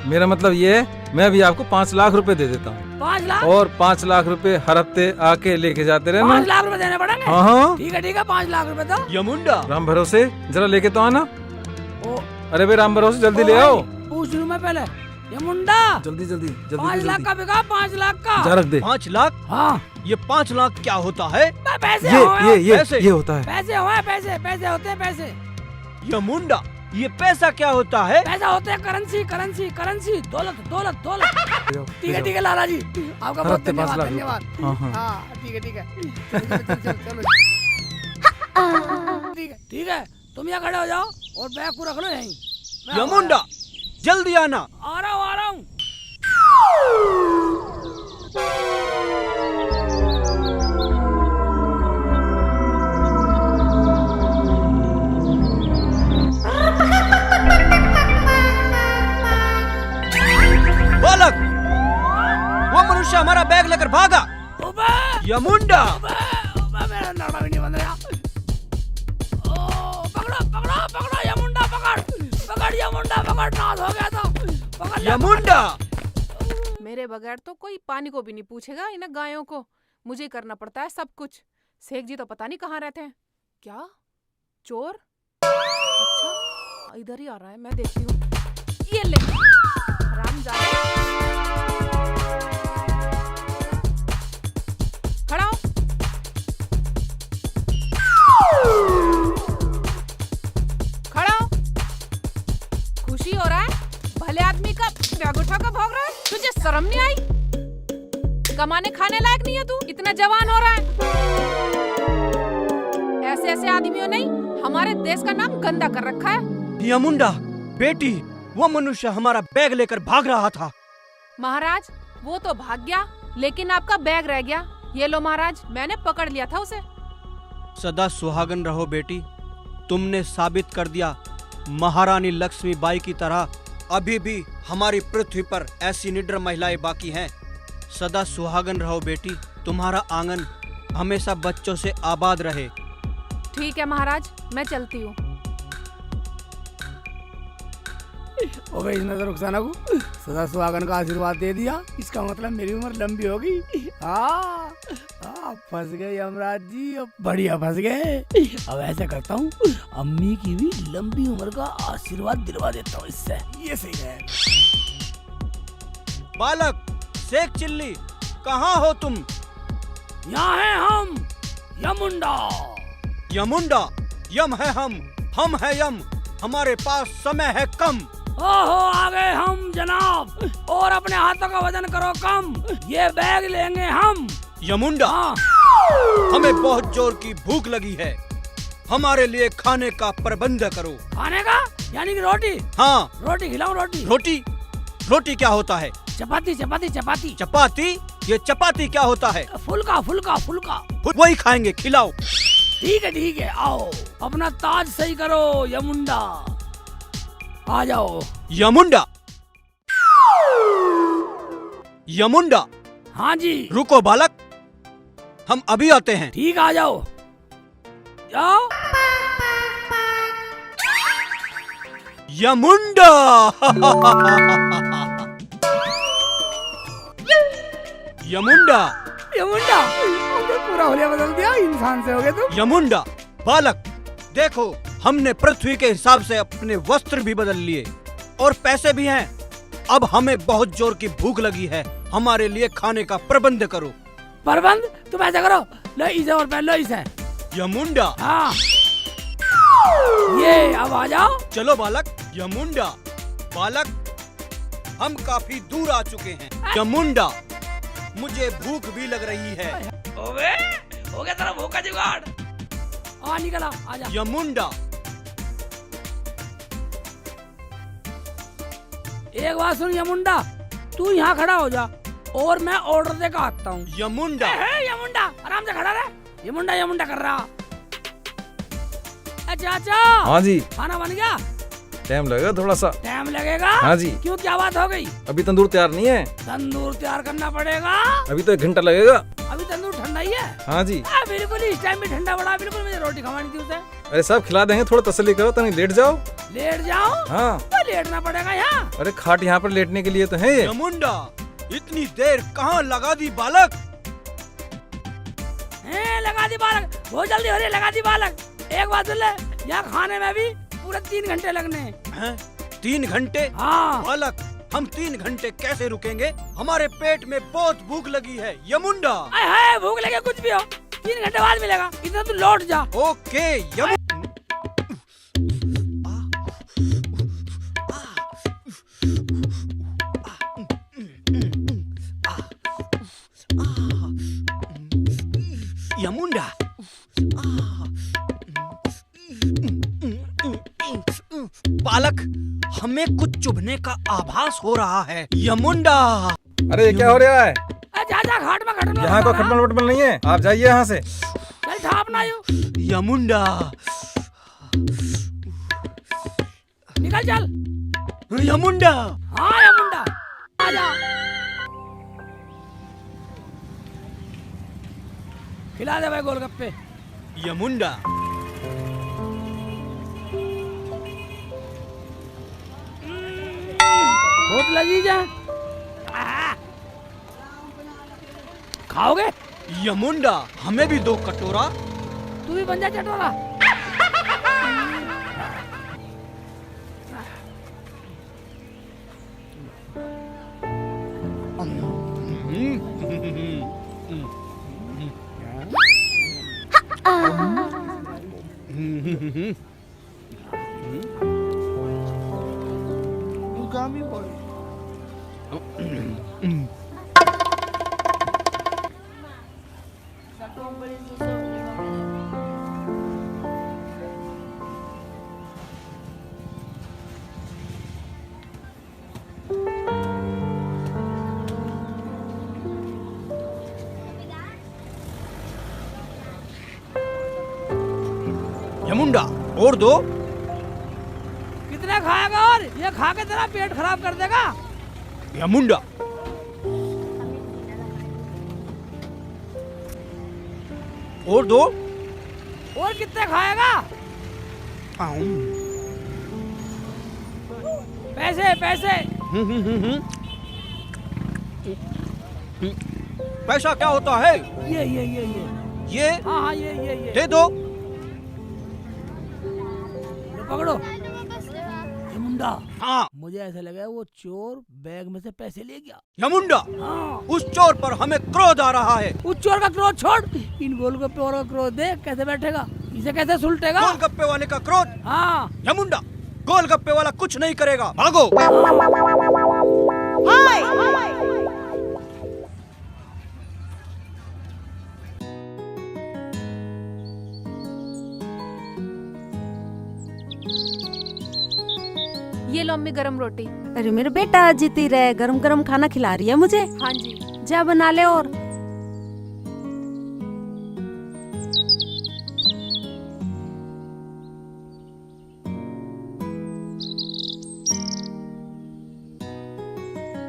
F: मेरा मतलब ये है, मैं भी आपको 5 लाख रुपए दे देता हूँ।
A: 5 लाख?
F: और 5 लाख रुपए हर हफ्ते आके लेके जाते रहे।
A: 5 लाख रुपए देने पड़ेंगे?
F: हाँ हाँ।
A: ठीक है 5 लाख रुपए दो।
G: यमुंडा,
F: राम भरोसे जरा लेके तो आना।
A: ओ,
F: अरे भाई राम भरोसे जल्दी
A: ओ
F: ले आओ।
A: भाई, पूछ लूं मैं पहले। ये मुंडा
F: जल्दी जल्दी
A: 5 लाख का बिका, 5 लाख का।
F: जा रख दे।
G: 5 लाख?
A: हाँ,
G: ये 5 लाख क्या होता है?
A: पैसे
G: पैसे?
F: ये होता है।
A: पैसे हुए, पैसे पैसे होते हैं, पैसे
G: यमुंडा, ये पैसा क्या होता है?
A: पैसा होते हैं, करेंसी करेंसी करेंसी, दौलत दौलत दौलत। ठीक है लाला जी, आपका
F: हर
A: बहुत
F: हफ्ते 5
A: धन्यवाद
F: लाख
A: धन्यवाद।
F: रुपए। हाँ हाँ।
A: हाँ ठीक है ठीक है, तुम यहाँ खड़े हो जाओ और बैग को रख लो यहीं। मैं
G: यमुंडा, जल्दी आना।
A: आ रहा हूँ आ रहा हूँ।
G: बालक, वो मनुष्य हमारा बैग लेकर भागा। यमुंडा,
A: मेरा नाड़ा भी नहीं बन रहा। ओ, पकड़ो पकड़ो पकड़ो, ये मुंडा पकड़ पकड़, ये मुंडा पकड़, नाश हो गया था, पकड़ ले,
G: यमुंडा।
B: मेरे बगैर तो कोई पानी को भी नहीं पूछेगा, इन गायों को मुझे करना पड़ता है सब कुछ। शेख जी तो पता नहीं कहाँ रहते हैं। क्या चोर? अच्छा इधर ही आ रहा है, मैं देखती हूँ। ये ले हरामजादा, खड़ा हो। खड़ा हो। खुशी हो रहा है? भले आदमी का बैग उठा कर भाग रहा है, तुझे शर्म नहीं आई? कमाने खाने लायक नहीं है तू, इतना जवान हो रहा है। ऐसे ऐसे आदमियों ने हमारे देश का नाम गंदा कर रखा है।
G: यमुंडा, बेटी, वो मनुष्य हमारा बैग लेकर भाग रहा था।
B: महाराज वो तो भाग गया, लेकिन आपका बैग रह गया। ये लो महाराज, मैंने पकड़ लिया था उसे।
G: सदा सुहागन रहो बेटी। तुमने साबित कर दिया महारानी लक्ष्मीबाई की तरह अभी भी हमारी पृथ्वी पर ऐसी निडर महिलाएं बाकी हैं। सदा सुहागन रहो बेटी। तुम्हारा आंगन हमेशा बच्चों से आबाद रहे।
B: ठीक है महाराज, मैं चलती हूँ।
A: हो गई इसने रुखसाना को सदा सुहागन का आशीर्वाद दे दिया। इसका मतलब मेरी उम्र लंबी होगी। हाँ फंस गए यमराज जी, अब बढ़िया फंस गए। अब ऐसा करता हूँ, अम्मी की भी लंबी उम्र का आशीर्वाद दिलवा देता हूँ इससे। ये सही है।
G: बालक शेख चिल्ली, कहाँ हो तुम?
A: यहाँ है हम, यमुंडा।
G: यमुंडा? यम है हम है यम। हमारे पास समय है कम।
A: ओहो आ गए हम जनाब, और अपने हाथों का वजन करो कम। ये बैग लेंगे हम।
G: यमुंडा,
A: हाँ।
G: हमें बहुत जोर की भूख लगी है। हमारे लिए खाने का प्रबंध करो।
A: खाने का यानी कि रोटी?
G: हाँ।
A: रोटी खिलाऊं? रोटी?
G: रोटी क्या होता है?
A: चपाती चपाती चपाती।
G: चपाती? ये चपाती क्या होता है?
A: फुल्का फुल्का फुल्का।
G: वही खाएंगे, खिलाओ।
A: ठीक है, आओ अपना ताज सही करो यमुंडा। आ जाओ।
G: यमुंडा?
A: हाँ जी।
G: रुको बालक, हम अभी आते हैं।
A: ठीक, आ जाओ। जाओ।
G: यमुंडा। यमुंडा
A: हमने पूरा होलिया बदल दिया, इंसान से हो गए तुम।
G: यमुंडा, बालक देखो, हमने पृथ्वी के हिसाब से अपने वस्त्र भी बदल लिए और पैसे भी हैं। अब हमें बहुत जोर की भूख लगी है। हमारे लिए खाने का प्रबंध करो।
A: प्रबंध? तुम ऐसा करो, लो इसे और पहन लो इसे।
G: यमुंडा?
A: हाँ। ये अब आ जाओ।
G: चलो बालक। यमुंडा, बालक हम काफी दूर आ चुके हैं। यमुंडा, मुझे भूख भी लग रही है।
A: हो गया तेरा भूख का जुगाड़। आ निकला, आजा।
G: यमुंडा,
A: एक बात सुन यमुंडा, तू यहाँ खड़ा हो जा और मैं ऑर्डर दे के आता हूँ।
G: यमुंडा।
A: यमुंडा आराम से खड़ा रहे। यमुंडा कर रहा। चाचा।
F: हाँ जी।
A: खाना बन गया?
F: टाइम लगेगा थोड़ा सा।
A: टाइम लगेगा?
F: हाँ जी।
A: क्यों, क्या बात हो गई?
F: अभी तंदूर तैयार नहीं है।
A: तंदूर तैयार करना पड़ेगा।
F: अभी तो 1 घंटा लगेगा।
A: अभी तंदूर ठंडा ही है।
F: हाँ जी।
A: बिल्कुल इस टाइम में ठंडा पड़ा। बिल्कुल मुझे रोटी खवानी थी उसे।
F: अरे सब खिला देंगे, थोड़ा तसल्ली करो, तनी लेट जाओ।
A: लेट जाओ?
F: हाँ।
A: लेटना पड़ेगा यहाँ।
F: अरे खाट यहाँ पर लेटने के लिए तो है ये।
G: यमुंडा, इतनी देर कहाँ लगा दी बालक?
A: लगा दी बालक, बहुत जल्दी हो रही है। लगा दी बालक। एक बात सुन ले, यहाँ खाने में भी पूरे 3 घंटे लगने हैं।
G: 3 घंटे?
A: हाँ।
G: बालक, हम 3 घंटे कैसे रुकेंगे? हमारे पेट में बहुत भूख लगी है। यमुंडा।
A: है भूख लगे कुछ भी हो, 3 घंटे बाद मिलेगा। इतना तू लौट जा।
G: ओके यमुंडा। यमुंडा, बालक हमें कुछ चुभने का आभास हो रहा है। यमुंडा।
F: अरे ये क्या हो रहा है?
A: जा घाट में खटमल।
F: यहाँ कोई खटमल वटमल नहीं है, आप जाइए यहाँ से।
A: चल छाप ना यू।
G: यमुंडा,
A: निकल चल।
G: यमुंडा।
A: हाँ यमुंडा, आजा। खिला दे भाई गोलगप्पे।
G: यमुंडा,
A: बहुत लजीज है। खाओगे?
G: यमुंडा, हमें भी 2 कटोरा।
A: तू भी बन जा चटोरा।
G: और दो।
A: कितने खाएगा? और ये खा के तेरा पेट खराब कर देगा।
G: या मुंडा। और दो।
A: और कितने खाएगा? पैसे पैसे।
G: पैसा क्या होता है? ये
A: हाँ हाँ ये
G: दे दो।
A: लो पकड़ो। ये मुंडा।
G: हाँ।
A: मुझे ऐसा लगा वो चोर बैग में से पैसे ले गया।
G: यमुंडा,
A: हाँ।
G: उस चोर पर हमें क्रोध आ रहा है।
A: उस चोर का क्रोध छोड़, इन गोलगप्पे और का क्रोध देख कैसे बैठेगा, इसे कैसे सुलटेगा।
G: गोलगप्पे वाले का क्रोध?
A: हाँ।
G: यमुंडा, गोलगप्पे वाला कुछ नहीं करेगा, भागो।
D: ये लो अम्मी गरम रोटी।
B: अरे मेरे बेटा जीती रहे, गरम गरम खाना खिला रही है मुझे।
D: हाँ जी।
B: जा बना ले। और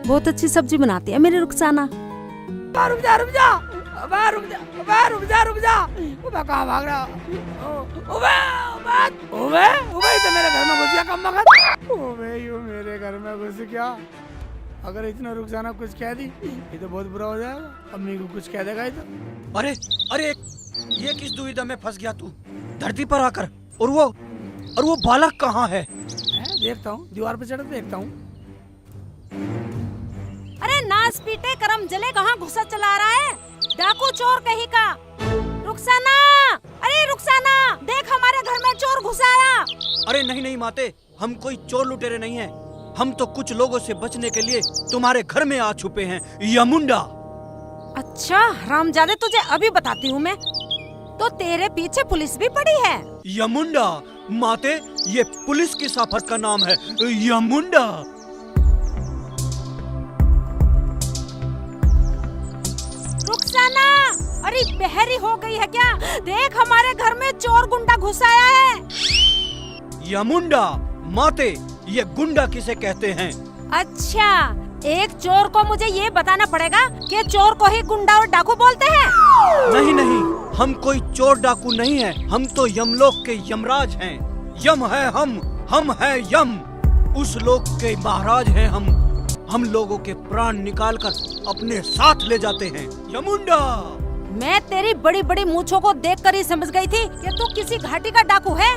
B: बहुत अच्छी सब्जी बनाती है मेरी रुखसाना।
A: रुक जा रुक जा, रुक जा रुक जा रुक जा। कहाँ भाग रहा? ओबे तो मेरे घर में घुस गया कम वक्त। ओबे यू मेरे घर में घुस गया। अगर इतना रुखसाना कुछ कह दी ये तो बहुत बुरा हो जाएगा। अम्मी को कुछ कह देगा ये तो।
G: अरे अरे, ये किस दुविधा में फंस गया तू? धरती पर आकर। और वो बालक कहाँ है?
A: देखता हूँ, दीवार पे चढ़ के देखता हूँ।
B: अरे नास पीटे करम जले, कहाँ घुसा चला रहा है? डाकू चोर कहीं का। रुखसाना, अरे रुखसाना, देख हमारे घर में चोर घुसा आया।
G: अरे नहीं नहीं माते, हम कोई चोर लुटेरे नहीं हैं। हम तो कुछ लोगों से बचने के लिए तुम्हारे घर में आ छुपे हैं, यमुंडा।
B: अच्छा हरामजादे, तुझे अभी बताती हूँ मैं। तो तेरे पीछे पुलिस भी पड़ी है।
G: यमुंडा माते, ये पुलिस की साफत का नाम है, यमुंडा।
B: रुखसाना, अरे बहरी हो गई है क्या? देख हमारे घर में चोर गुंडा घुस आया है।
G: यमुंडा माते, ये गुंडा किसे कहते हैं?
B: अच्छा, एक चोर को मुझे ये बताना पड़ेगा कि चोर को ही गुंडा और डाकू बोलते हैं।
G: नहीं नहीं, हम कोई चोर डाकू नहीं है। हम तो यमलोक के यमराज हैं। यम है हम है यम। उस लोक के महाराज हैं हम लोगों के प्राण निकालकर अपने साथ ले जाते हैं, यमुंडा।
B: मैं तेरी बड़ी बड़ी मूंछों को देखकर ही समझ गई थी कि तू किसी घाटी का डाकू है।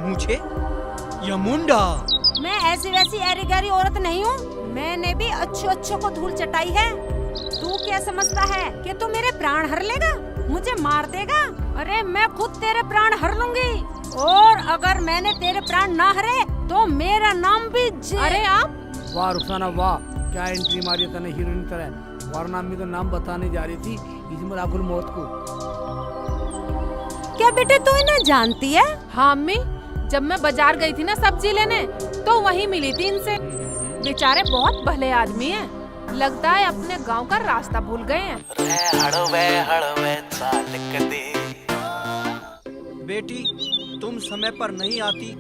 G: मुझे यमुंडा,
B: मैं ऐसी वैसी ऐरी गैरी औरत नहीं हूँ। मैंने भी अच्छों को धूल चटाई है। तू क्या समझता है कि तू मेरे प्राण हर लेगा, मुझे मार देगा? अरे मैं खुद तेरे प्राण हर लूंगी। और अगर मैंने तेरे प्राण ना हरे तो मेरा नाम भी
D: अरे आप?
A: वाह रुखसाना वाह, क्या एंट्री मारी तने हीरोइन तरह। वरना अम्मी तो नाम बताने जा रही थी इसमें राहुल मौत को।
B: क्या बेटे तू इन्हें जानती है?
D: हाँ अम्मी, जब मैं बाजार गई थी ना सब्जी लेने, तो वहीं मिली थी इनसे। बेचारे बहुत भले आदमी हैं। लगता है अपने गांव का रास्ता भूल गए हैं।
G: बेटी, तुम समय पर नहीं आती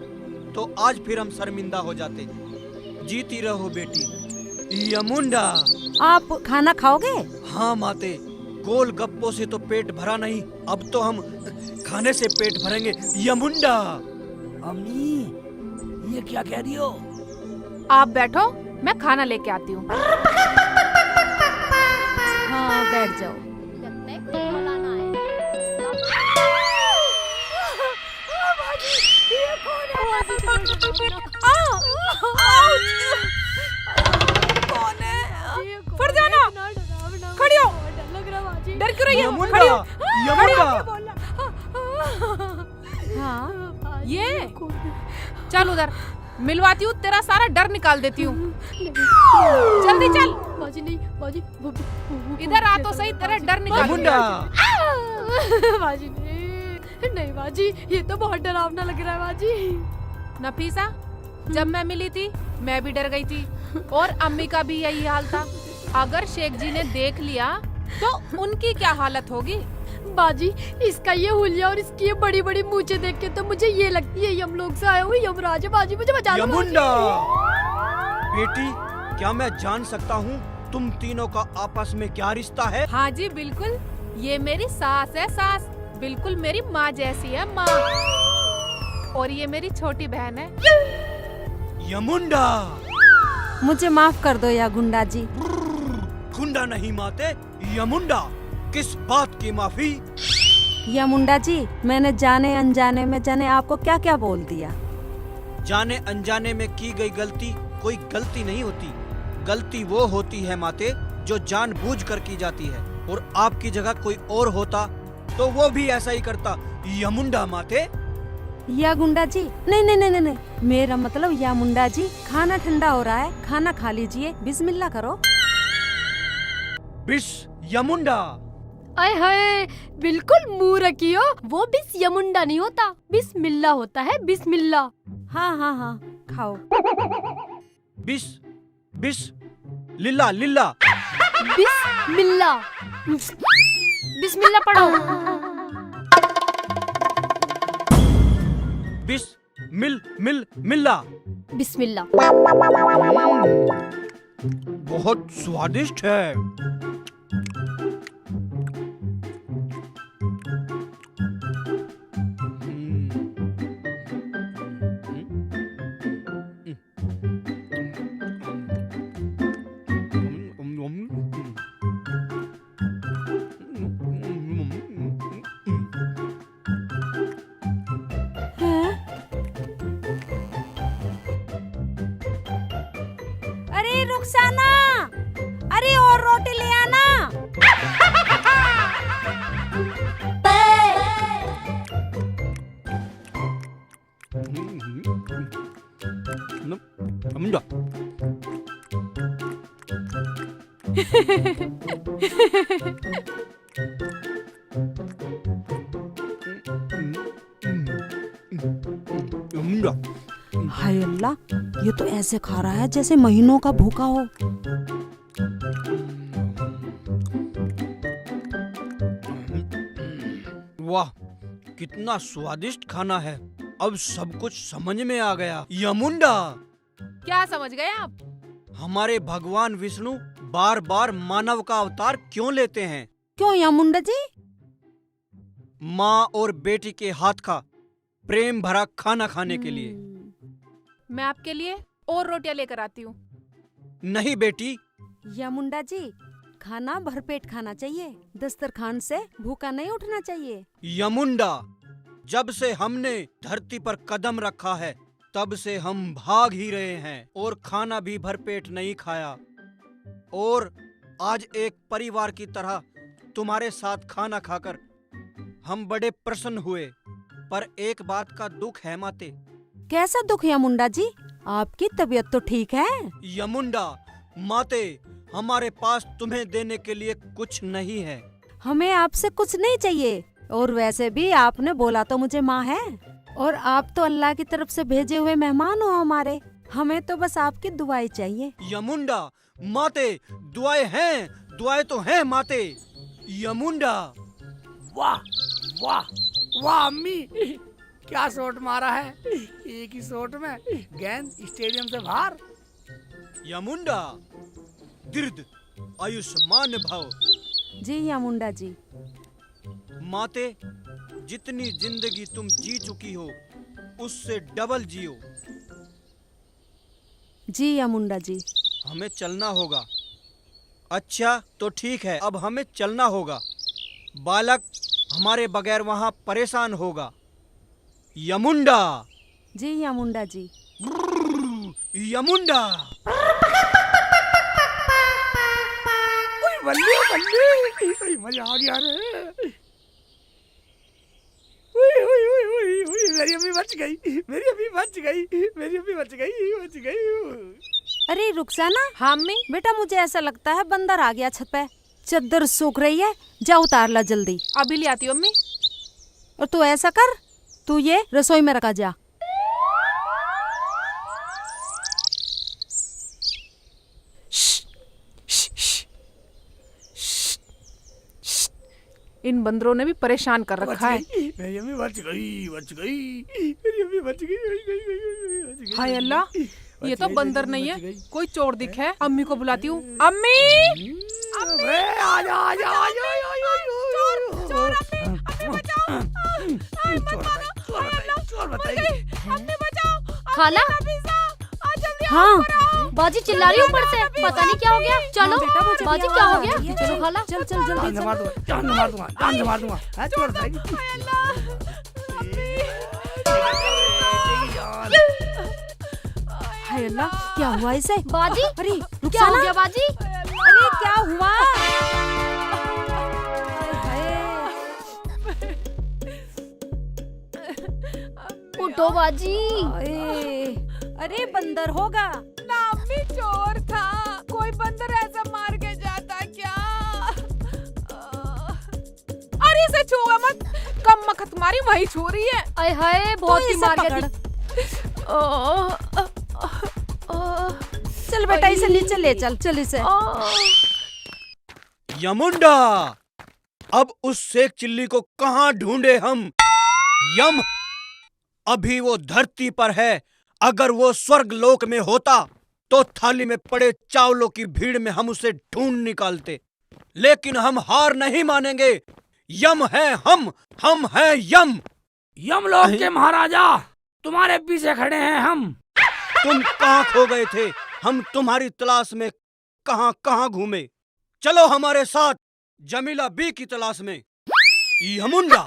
G: तो आज फिर हम शर्मिंदा हो जाते। जीती रहो बेटी, यमुंडा।
B: आप खाना खाओगे?
G: हाँ माते, गोल गप्पों से तो पेट भरा नहीं, अब तो हम खाने से पेट भरेंगे, यमुंडा।
A: अम्मी ये क्या कह रही हो?
D: आप बैठो, मैं खाना लेके आती हूँ।
B: हाँ बैठ जाओ।
D: कौन है? फरजाना, खड़ी हो। डर क्यों रही हो? खड़ी हो।
G: यमुंडा।
B: हाँ
D: ये चल उधर, मिलवाती हूँ, तेरा सारा डर निकाल देती हूँ। जल्दी चल।
H: बाजी नहीं, बाजी
D: इधर आ तो सही, तेरा डर निकाल।
G: यमुंडा।
H: बाजी नहीं बाजी, ये तो बहुत डरावना लग रहा है बाजी।
D: नफीसा, जब मैं मिली थी मैं भी डर गई थी, और अम्मी का भी यही हाल था। अगर शेख जी ने देख लिया तो उनकी क्या हालत होगी?
H: बाजी, इसका ये हुलिया और इसकी ये बड़ी बड़ी मूंछें देख के तो मुझे ये लगती है यमलोक से आया हुआ यमराज है। बाजी मुझे बचा लो बाजी।
G: यमुंडा, बेटी क्या मैं जान सकता हूँ तुम तीनों का आपस में क्या रिश्ता है?
D: हाँ जी बिल्कुल, ये मेरी सास है, सास बिल्कुल मेरी माँ जैसी है, माँ। और ये मेरी छोटी बहन है।
G: यमुंडा,
B: मुझे माफ कर दो या गुंडा जी।
G: गुंडा नहीं माते, यमुंडा। किस बात की माफी?
B: या मुंडा जी, मैंने जाने अनजाने में जाने आपको क्या क्या बोल दिया।
G: जाने अनजाने में की गई गलती कोई गलती नहीं होती। गलती वो होती है माते जो जानबूझकर की जाती है, और आपकी जगह कोई और होता तो वो भी ऐसा ही करता। यमुंडा माते।
B: या गुंडा जी, नहीं नहीं नहीं नहीं, मेरा मतलब या मुंडा जी, खाना ठंडा हो रहा है, खाना खा लीजिए, बिस्मिल्लाह करो।
G: बिस यमुंडा।
H: आय हाय, बिल्कुल मुंह रखियो। वो बिस यमुंडा नहीं होता, बिस्मिल्लाह होता है, बिस्मिल्लाह।
B: हाँ हाँ हाँ, खाओ।
G: बिस बिस लिल्ला लिल्ला।
H: बिस्मिल्लाह, बिस्मिल्लाह पढ़ो।
G: बिस मिल मिल मिल्ला।
H: बिस्मिल्लाह।
G: बहुत स्वादिष्ट है।
B: अरे रुखसाना, अरे और रोटी ले आना।
G: यमुंडा। यमुंडा।
B: हाय अल्लाह, ये तो ऐसे खा रहा है जैसे महीनों का भूखा हो।
G: वाह, कितना स्वादिष्ट खाना है। अब सब कुछ समझ में आ गया। यमुंडा,
D: क्या समझ गए आप?
G: हमारे भगवान विष्णु बार बार मानव का अवतार क्यों लेते हैं?
B: क्यों या मुंडा जी?
G: माँ और बेटी के हाथ का प्रेम भरा खाना खाने के लिए।
D: मैं आपके लिए और रोटियां लेकर आती हूँ।
G: नहीं बेटी,
B: या मुंडा जी, खाना भरपेट खाना चाहिए, दस्तरखान से भूखा नहीं उठना चाहिए।
G: यमुंडा, जब से हमने धरती पर कदम रखा है तब से हम भाग ही रहे हैं और खाना भी भरपेट नहीं खाया। और आज एक परिवार की तरह तुम्हारे साथ खाना खाकर हम बड़े प्रसन्न हुए। पर एक बात का दुख है माते।
B: कैसा दुख या मुंडा जी? आपकी तबीयत तो ठीक है।
G: यमुंडा माते, हमारे पास तुम्हें देने के लिए कुछ नहीं है।
B: हमें आपसे कुछ नहीं चाहिए, और वैसे भी आपने बोला तो मुझे माँ है, और आप तो अल्लाह की तरफ से भेजे हुए मेहमान हो हमारे। हमें तो बस आपकी दुआएं चाहिए।
G: यमुंडा माते, दुआएं हैं, दुआएं तो हैं माते। यमुंडा।
A: वाह वाह वाह अम्मी, क्या शॉट मारा है। एक ही शॉट में गेंद स्टेडियम से बाहर।
G: यमुंडा, दीर्घ आयुष्मान भव।
B: जी या मुंडा जी।
G: माते, जितनी जिंदगी तुम जी चुकी हो उससे डबल जियो।
B: जी या मुंडा जी।
G: हमें चलना होगा। अच्छा तो ठीक है, अब हमें चलना होगा। बालक हमारे बगैर वहाँ परेशान होगा। यमुंडा।
B: जी या मुंडा जी।
G: यमुंडा।
A: बल्ले बल्ले, मजा आ गया रे। मेरी अम्मी बच गई, मेरी अम्मी बच गई, मेरी अम्मी बच गई, बच गई।
B: अरे रुखसाना।
D: हाँ अम्मी।
B: बेटा मुझे ऐसा लगता है बंदर आ गया छत पे। चद्दर सूख रही है, जा उतार ला जल्दी।
D: अभी ले आती हूँ अम्मी।
B: और तू ऐसा कर, तू ये रसोई में रखा जा।
D: इन बंदरों ने भी परेशान कर रखा है।
A: मेरी अम्मी बच गई मेरी अम्मी बच गई।
D: हाय अल्लाह, ये तो बंदर नहीं है, कोई चोर दिखे है। अम्मी को बुलाती हूँ। अम्मी,
A: अबे आजा आजा आजा
D: चोर, अम्मी बचाओ,
A: चोर बताइए।
D: अम्मी बचाओ,
H: खाला हाँ बाजी चिल्ला रही ऊपर से, पता नहीं क्या हो गया। चलो बाजी क्या हो गया, चलो खाला
B: चल चल जल्दी
A: जान मार दूंगा जान मार दूंगा जान मार दूंगा। चोर बताइए।
B: हाय अल्लाह, क्या हुआ इसे?
H: बाजी
B: अरे
H: क्या हो
B: रुखसाना,
H: गया बाजी?
B: अरे क्या हुआ?
H: उठो बाजी।
B: अरे बंदर होगा।
D: ना अम्मी, चोर था। कोई बंदर ऐसा मार के जाता क्या? अरे इसे छुआ मत, कम मखत तुम्हारी वही छू रही है।
H: आय हाय बहुत ही
B: इसे
H: मार
B: पकड़।
H: गया।
B: चल बेटा इसे नीचे ले चल, चल इसे।
G: यमुंडा, अब उस शेख चिल्ली को कहाँ ढूंढे हम? यम अभी वो धरती पर है। अगर वो स्वर्ग लोक में होता तो थाली में पड़े चावलों की भीड़ में हम उसे ढूंढ निकालते, लेकिन हम हार नहीं मानेंगे। यम है हम हैं यम।
A: यमलोक के महाराजा, तुम्हारे पीछे खड़े हैं हम।
G: तुम कहाँ खो गए थे? हम तुम्हारी तलाश में कहाँ कहाँ घूमे। चलो हमारे साथ जमीला बी की तलाश में। यमुंडा,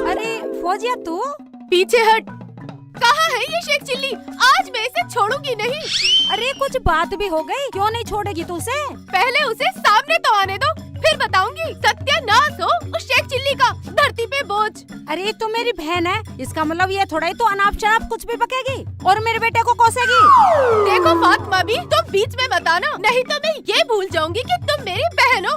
B: अरे फौजिया तू?
D: पीछे हट। कहाँ है ये शेख चिल्ली? आज मैं इसे छोड़ूंगी नहीं।
B: अरे कुछ बात भी हो गई, क्यों नहीं छोड़ेगी तू उसे?
D: पहले उसे सामने तो आने दो, फिर बताऊंगी। सत्यानाश हो उस शेख चिल्ली का, धरती पे बोझ।
B: अरे तू मेरी बहन है, इसका मतलब ये थोड़ा ही तो अनाप शनाप कुछ भी बकेगी और मेरे बेटे को कोसेगी।
D: देखो फातिमा भी, तुम बीच में मत आना, नहीं तो मैं ये भूल जाऊंगी कि तुम मेरी बहन हो।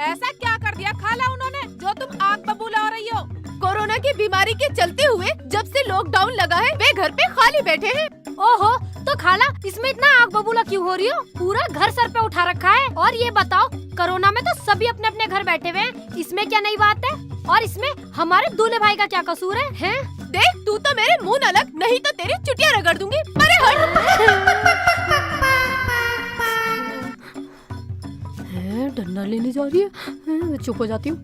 D: ऐसा क्या कर दिया खाला उन्होंने जो तुम आग बबूला हो रही हो? कोरोना की बीमारी के चलते हुए जब से लॉकडाउन लगा है, वे घर पे खाली बैठे हैं।
H: ओहो, तो खाला इसमें इतना आग बबूला क्यों हो रही हो? पूरा घर सर पे उठा रखा है। और ये बताओ, कोरोना में तो सभी अपने अपने घर बैठे हुए हैं, इसमें क्या नई बात है? और इसमें हमारे दूल्हे भाई का क्या कसूर है? हैं?
D: देख तू तो मेरे मुंह न लग, नहीं तो तेरी चुटिया रगड़ दूंगी। अरे हट।
H: डंडा लेने जा रही है, चुप हो जाती हूँ।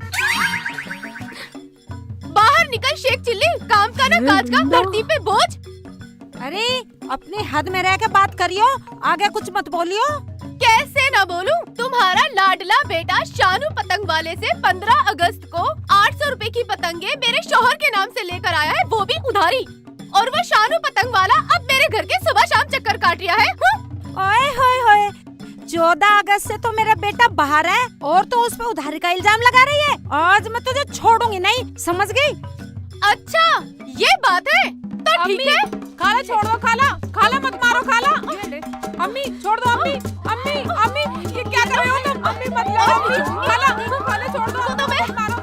D: बाहर निकल शेख चिल्ली, काम का ना काज का, धरती पे बोझ।
B: अरे अपने हद में रह के बात करियो, आगे कुछ मत बोलियो।
D: कैसे ना बोलूं? तुम्हारा लाडला बेटा शानू पतंग वाले से 15 अगस्त को 800 रुपए की पतंगे मेरे शौहर के नाम से लेकर आया है, वो भी उधारी। और वो शानू पतंग वाला अब मेरे घर के सुबह शाम चक्कर काट रहा है।
B: ओए होए होए, 14 अगस्त से तो मेरा बेटा बाहर है और तो उस पे उधारी का इल्जाम लगा रही है। आज मैं तुझे छोड़ूंगी नहीं, समझ गई?
D: अच्छा ये बात है तो ठीक है। खाला छोड़ दो, खाला खाला मत मारो खाला। अम्मी छोड़ दो, अम्मी अम्मी अम्मी ये क्या कर रहे हो तुम? अम्मी मत लो, खाला खाला छोड़ दो, तो मत मारो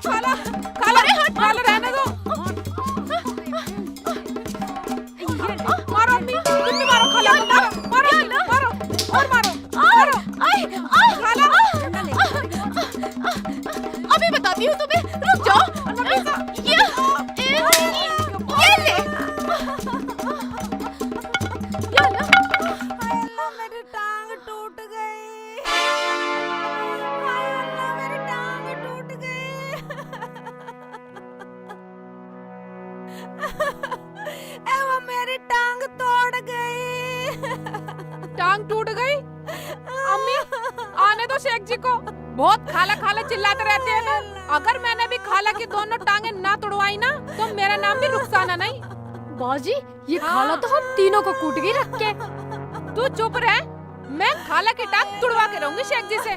D: खाला खाला। अरे हट, खाला रहने दो। मारो अम्मी, तुम भी मारो खाला, मारो मारो और मारो खाला। अभी बताती हूँ तुम्हें, रुक जाओ। ये ले।
B: मेरी टांग टूट गई। हाय अल्लाह, मेरी टांग टूट गई। वो मेरी टांग तोड़ गई।
D: टांग टूट गई? अम्मी आने दो शेख जी को, बहुत खाला खाला चिल्लाते रहते हैं ना। अगर मैंने भी खाला की दोनों टांगे ना तोड़वाई ना, तो मेरा नाम भी रुखसाना नहीं।
H: बाजी ये खाला तो हम तीनों को कूट गई रख के।
D: तू चुप रह, मैं खाला की टांग तुड़वा के रहूंगी शेख जी से।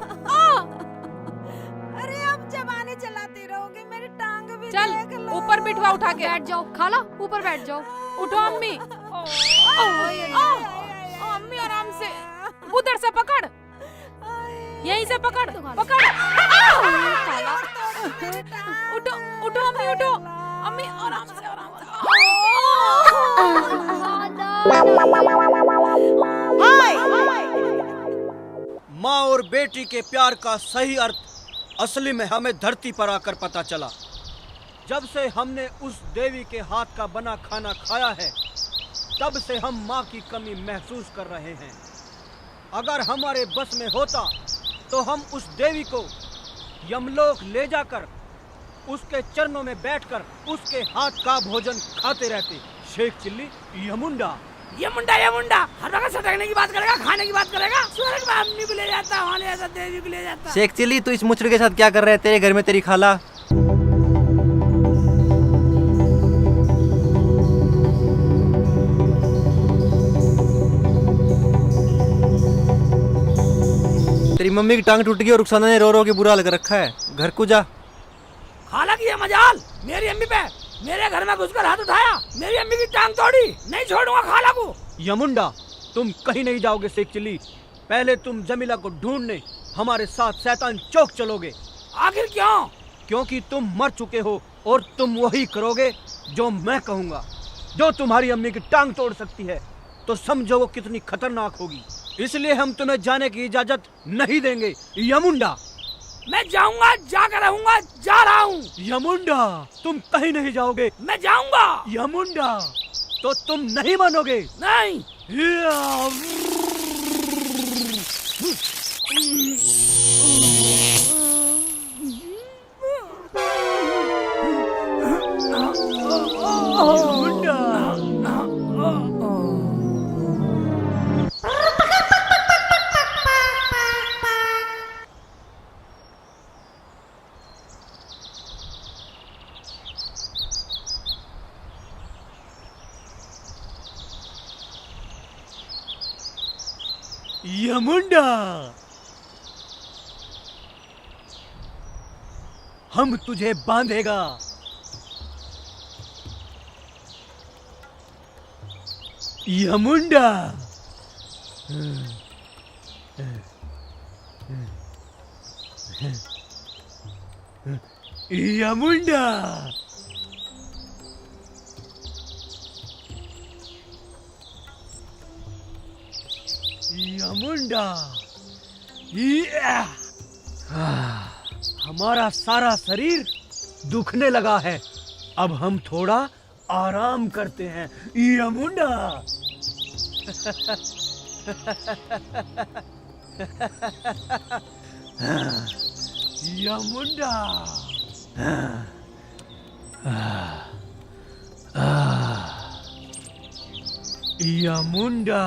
B: अरे अब जबाने चलाती रहोगी, मेरी टांग भी
D: चल
B: देख लो।
D: ऊपर बिठवा उठा के।
H: बैठ जाओ खाला, ऊपर बैठ जाओ।
D: उठो अम्मी। से उधर से पकड़, यहीं से पकड़ पकड़। उठो उठो अम्मी, उठो अम्मी, आराम से आराम से।
G: माँ और बेटी के प्यार का सही अर्थ असली में हमें धरती पर आकर पता चला। जब से हमने उस देवी के हाथ का बना खाना खाया है, तब से हम माँ की कमी महसूस कर रहे हैं। अगर हमारे बस में होता तो हम उस देवी को यमलोक ले जाकर उसके चरणों में बैठकर उसके हाथ का भोजन खाते रहते। शेख चिल्ली यमुंडा
A: ये मुंडा हर वक्त सटकने की बात करेगा, खाने की बात करेगा। स्वर्ग में अम्मी को ले जाता, वहाँ ले जाता, देवी को ले जाता।
I: शेख चिल्ली, तू इस मुचड़ के साथ क्या कर रहा है? तेरे घर में तेरी खाला। तेरी मम्मी की टांग टूट गई और रुखसाना ने रो रो के बुरा लग रखा है। घर को जा।
A: खाला की ये मजाल, मेरी अम्मी पे मेरे घर में घुसकर हाथ उठाया, मेरी अम्मी की टांग तोड़ी। नहीं छोड़ूंगा खाला को।
G: यमुंडा, तुम कहीं नहीं जाओगे शेख चिल्ली। पहले तुम जमीला को ढूंढने हमारे साथ शैतान चौक चलोगे।
A: आखिर क्यों?
G: क्योंकि तुम मर चुके हो और तुम वही करोगे जो मैं कहूँगा। जो तुम्हारी अम्मी की टांग तोड़ सकती है तो समझो वो कितनी खतरनाक होगी। इसलिए हम तुम्हें जाने की इजाजत नहीं देंगे। यमुंडा,
A: मैं जाऊंगा, जाकर रहूंगा, जा रहा हूँ।
G: यमुंडा, तुम कहीं नहीं जाओगे।
A: मैं जाऊंगा।
G: यमुंडा, तो तुम नहीं मानोगे।
A: नहीं।
G: यमुंडा, हम तुझे बांधेगा। यमुंडा, यमुंडा, यमुंडा। हमारा सारा शरीर दुखने लगा है, अब हम थोड़ा आराम करते हैं। यमुंडा। यमुंडा। यमुंडा।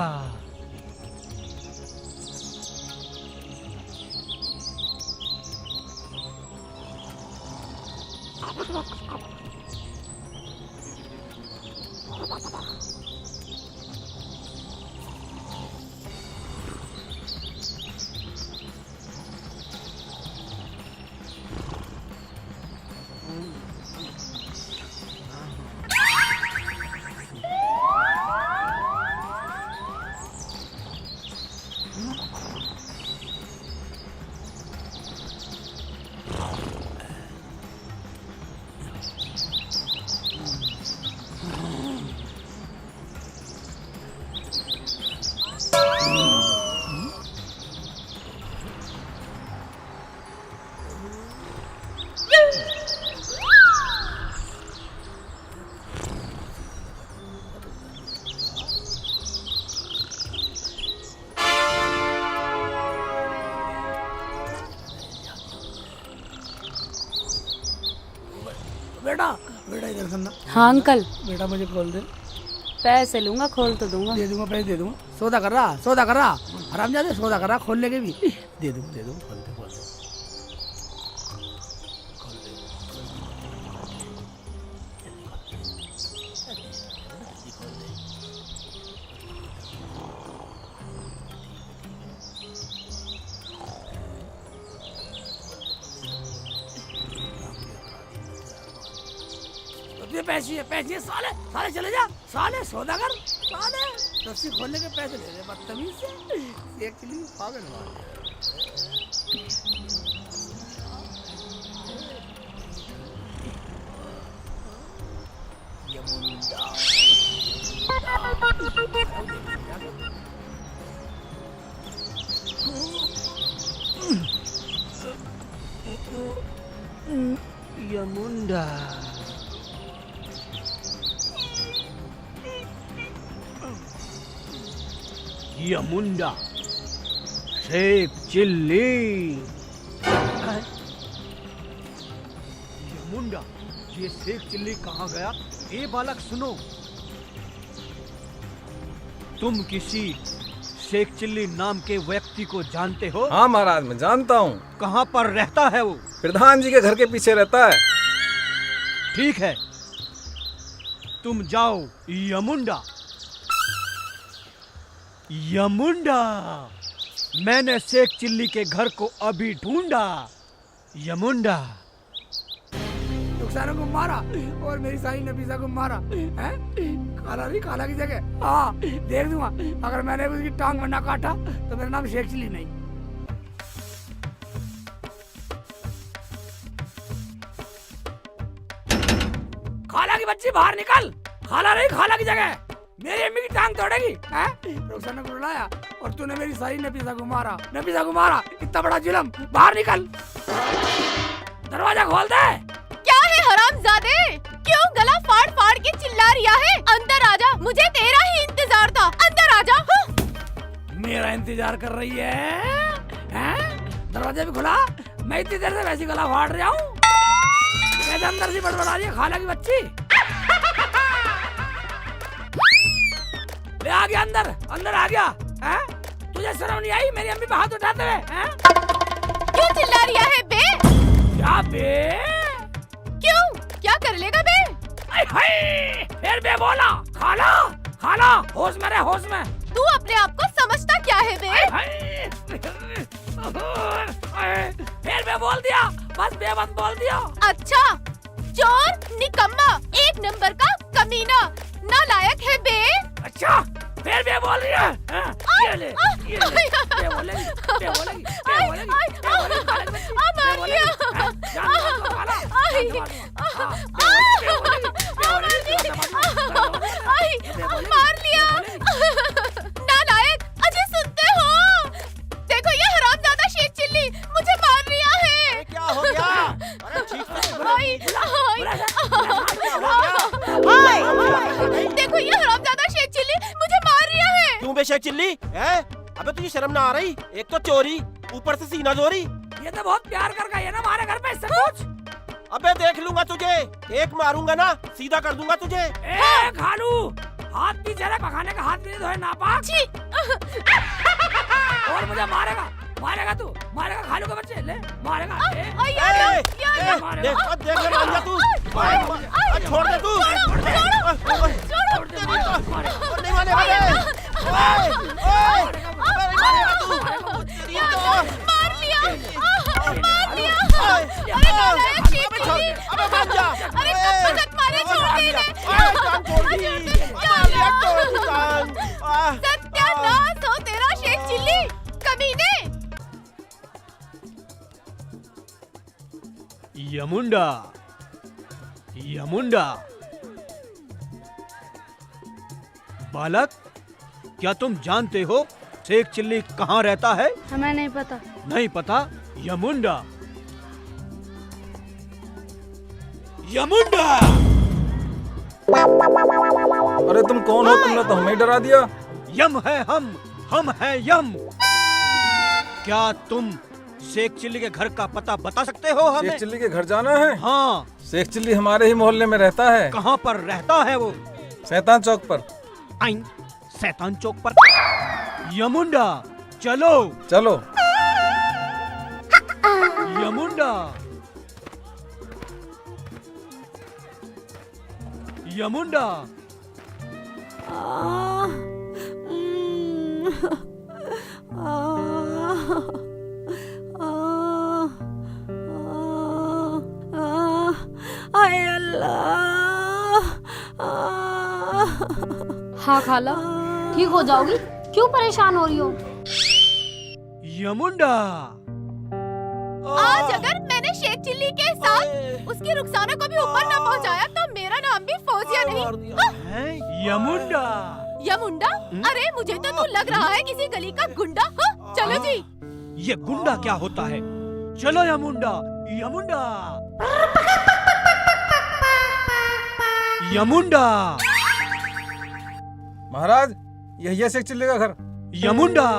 A: बेटा, बेटा इधर सुनना।
H: हाँ अंकल,
A: बेटा मुझे खोल दे।
H: पैसे लूंगा, खोल तो दूंगा।
A: दे दूंगा, पैसे दे दूंगा। सौदा कर रहा, सौदा कर रहा। हरामजादे, सौदा कर रहा, खोल लेके भी। दे दूंगा, दे दूंगा, खोल दे, खोल दे। पैसे पैसे साले साले चले जा, साले सौदागर साले। रस्सी खोलने के पैसे ले रहे बदतमीज से। एक चिल्ली पागल हुआ। यमुंडा
G: यमुंडा शेख चिल्ली। यमुंडा, ये शेख चिल्ली कहाँ गया? ए बालक सुनो, तुम किसी शेख चिल्ली नाम के व्यक्ति को जानते हो?
F: हाँ महाराज, मैं जानता हूँ।
G: कहाँ पर रहता है वो?
F: प्रधान जी के घर के पीछे रहता है।
G: ठीक है, तुम जाओ यमुंडा। यमुंडा, मैंने शेख चिल्ली के घर को अभी ढूंढा। यमुंडा,
A: रुखसाना को मारा और मेरी साई नफीसा को मारा है? काला नहीं, काला की जगह हाँ देख दूंगा। अगर मैंने उसकी टांग में ना काटा तो मेरा नाम शेख चिल्ली नहीं। खाला की बच्ची बाहर निकल। खाला नहीं, खाला की जगह मेरी अम्मी की टांग तोड़ेगी हैं? रुखसाना को बुलाया और तूने मेरी सारी नफीसा को मारा। नफीसा को मारा, इतना बड़ा जुल्म। बाहर निकल, दरवाजा खोल दे।
D: क्या है हरामजादे? क्यों गला फाड़ फाड़ के चिल्ला रिया है? अंदर आजा, मुझे तेरा ही इंतजार था। अंदर आजा।
A: मेरा इंतजार कर रही है हैं? दरवाजा भी खुला, मैं इतनी देर से वैसी गला फाड़ रहा हूँ। कैसे अंदर से बड़बड़ा रही है खाला की बच्ची? ले आ गया अंदर, अंदर आ गया हैं? तुझे शर्म नहीं आई मेरी अम्मी पे हाथ उठाते हुए हैं?
D: क्यों चिल्ला रिया है बे?
A: क्या बे?
D: क्यों, क्या कर लेगा बे?
A: हाय, फिर बे बोला। खाला, खाला, होश में रहे, होश में।
D: तू अपने आप को समझता क्या है बे?
A: फिर बे बोल दिया, बस बे मत बोल दिया।
D: अच्छा, चोर, निकम्मा, एक नंबर का कमीना, नालायक है बे।
A: अच्छा, फिर बे बोल रही है? ये ले, ये ले। बे बोलेगी, बे बोलेगी, बे बोलेगी, बे बोलेगी, खाला की बच्ची, बे बोलेगी। जान मार दो खाला, जान मार दो। हाँ, बे बोलेगी, बे बोलेगी,
D: मार लिया। नालायक, अजय सुनते हो? देखो ये हरामजादा शेख चिल्ली मुझे मार रिया है।
I: क्या हो गया? अरे ठीक
D: देखो ये हरामजादा शेख चिल्ली मुझे मार रिया है।
I: क्यों बे शेख चिल्ली? है? अबे तुझे शर्म ना आ रही? एक तो चोरी, ऊपर से सीना जोरी।
A: ये तो बहुत प्यार कर गई है ना हमारे घर पे, इससे पूछ।
I: अबे देख लूंगा तुझे, एक मारूंगा ना सीधा कर दूंगा तुझे।
A: ए खालू, हाथ पीछे रख, पखाने का हाथ भी नहीं धोए नापाक। और मुझे मारेगा, मारेगा तू, मारेगा खालू के बच्चे, ले मारेगा।
I: देख ले मान जा तू, छोड़ दे तू, नहीं मानेगा
D: मार लिया, मार लिया। अरे नालायक शेख चिल्ली, अरे कब तक मारे, छोड़ दे। सत्यानाश हो तेरा शेख चिल्ली, कमीने।
G: यमुंडा, यमुंडा। बालक, क्या तुम जानते हो शेख चिल्ली कहाँ रहता है?
H: हमें नहीं पता।
G: नहीं पता? यमुंडा, यमुंडा।
F: अरे तुम कौन हो? तुमने तो हमें डरा दिया।
G: यम है हम है यम। क्या तुम शेख चिल्ली के घर का पता बता सकते हो हमें?
F: शेख चिल्ली के घर जाना है?
G: हाँ।
F: शेख चिल्ली हमारे ही मोहल्ले में रहता है।
G: कहाँ पर रहता है वो?
F: शैतान चौक पर।
G: आइन, शैतान चौक पर। यमुंडा, चलो
F: चलो।
G: यमुंडा, यमुंडा।
B: हाय अल्लाह।
H: हाँ खाला, ठीक हो जाओगी, क्यों परेशान हो रही हो?
G: यमुंडा,
D: आज अगर मैंने शेख चिल्ली के साथ उसकी रुखसाना को भी ऊपर न पहुंचाया तो मेरा नाम भी फौजिया नहीं।
G: है यमुंडा।
D: यमुंडा? अरे मुझे तो तू लग रहा है किसी गली का गुंडा। हाँ, चलो जी।
G: ये गुंडा क्या होता है? चलो यमुंडा, यमुंडा, यमुंडा।
F: महाराज यही है शेख चिल्ली का घर।
G: यमुंडा,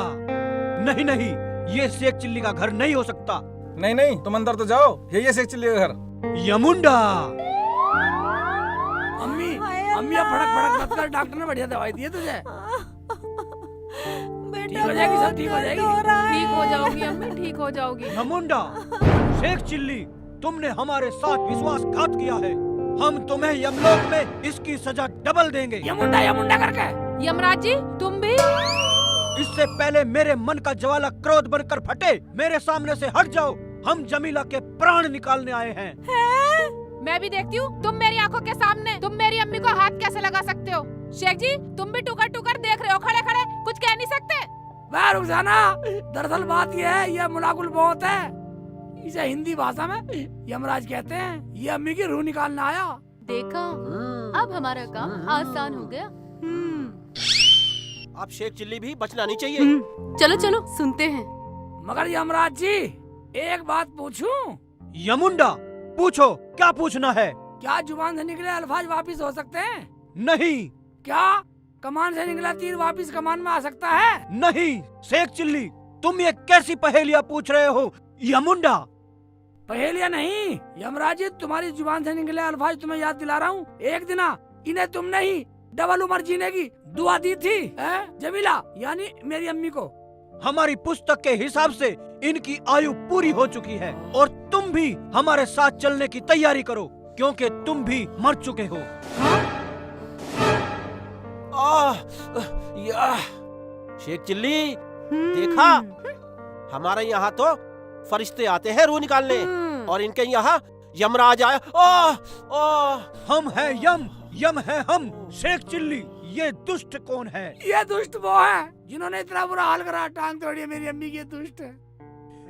G: नहीं नहीं, ये शेख चिल्ली का घर नहीं हो सकता।
F: नहीं नहीं, तुम अंदर तो जाओ, यही है शेख चिल्ली का घर।
G: यमुंडा।
A: अम्मी, अम्मी अब भड़क भड़क मत कर, डॉक्टर ने बढ़िया दवाई दी है तुझे। ठीक हो जाएगी, सब ठीक हो जाएगी।
D: ठीक हो जाओगी अम्मी, ठीक हो जाओगी।
G: यमुंडा, शेख चिल्ली, तुमने हमारे साथ विश्वासघात किया है। हम तुम्हें यमलोक में इसकी सजा डबल देंगे।
A: यमुंडा यमुंडा करके।
D: यमराज जी तुम भी?
G: इससे पहले मेरे मन का ज्वाला क्रोध बनकर फटे, मेरे सामने से हट जाओ। हम जमीला के प्राण निकालने आए हैं।
D: मैं भी देखती हूँ तुम मेरी आंखों के सामने तुम मेरी अम्मी को हाथ कैसे लगा सकते हो। शेख जी तुम भी टुकर टुकर देख रहे हो खड़े खड़े, कुछ कह नहीं सकते?
A: वह रुखसाना, दरअसल बात यह है, यह मुलाकुल बहुत है। इसे हिंदी भाषा में यमराज कहते हैं। ये अम्मी की रूह निकालने आया।
D: देखा, अब हमारा काम आसान हो गया।
I: अब शेख चिल्ली भी बचना नहीं चाहिए।
D: चलो चलो सुनते हैं।
A: मगर यमराज जी एक बात पूछूं?
G: यमुंडा, पूछो, क्या पूछना है?
A: क्या जुबान से निकले अल्फाज वापिस हो सकते हैं?
G: नहीं।
A: क्या कमान से निकला तीर वापिस कमान में आ सकता है?
G: नहीं। शेख चिल्ली, तुम ये कैसी पहेलियाँ पूछ रहे हो? यमुंडा,
A: पहेलियाँ नहीं यमराज जी, तुम्हारी जुबान से निकले अल्फाज तुम्हें याद दिला रहा हूँ। एक दिन इन्हें तुमने ही डबल उम्र जीने की दुआ दी थी, जमीला यानी मेरी अम्मी को।
G: हमारी पुस्तक के हिसाब से इनकी आयु पूरी हो चुकी है और तुम भी हमारे साथ चलने की तैयारी करो, क्योंकि तुम भी मर चुके हो।
I: शेख चिल्ली, देखा, हमारे यहाँ तो फरिश्ते आते हैं रूह निकालने और इनके यहाँ यमराज आया।
G: हम हैं यम, यम है हम। शेख चिल्ली, ये दुष्ट कौन है?
A: ये दुष्ट वो है जिन्होंने इतना बुरा हाल करा, टांग तोड़ी है मेरी अम्मी की। दुष्ट है।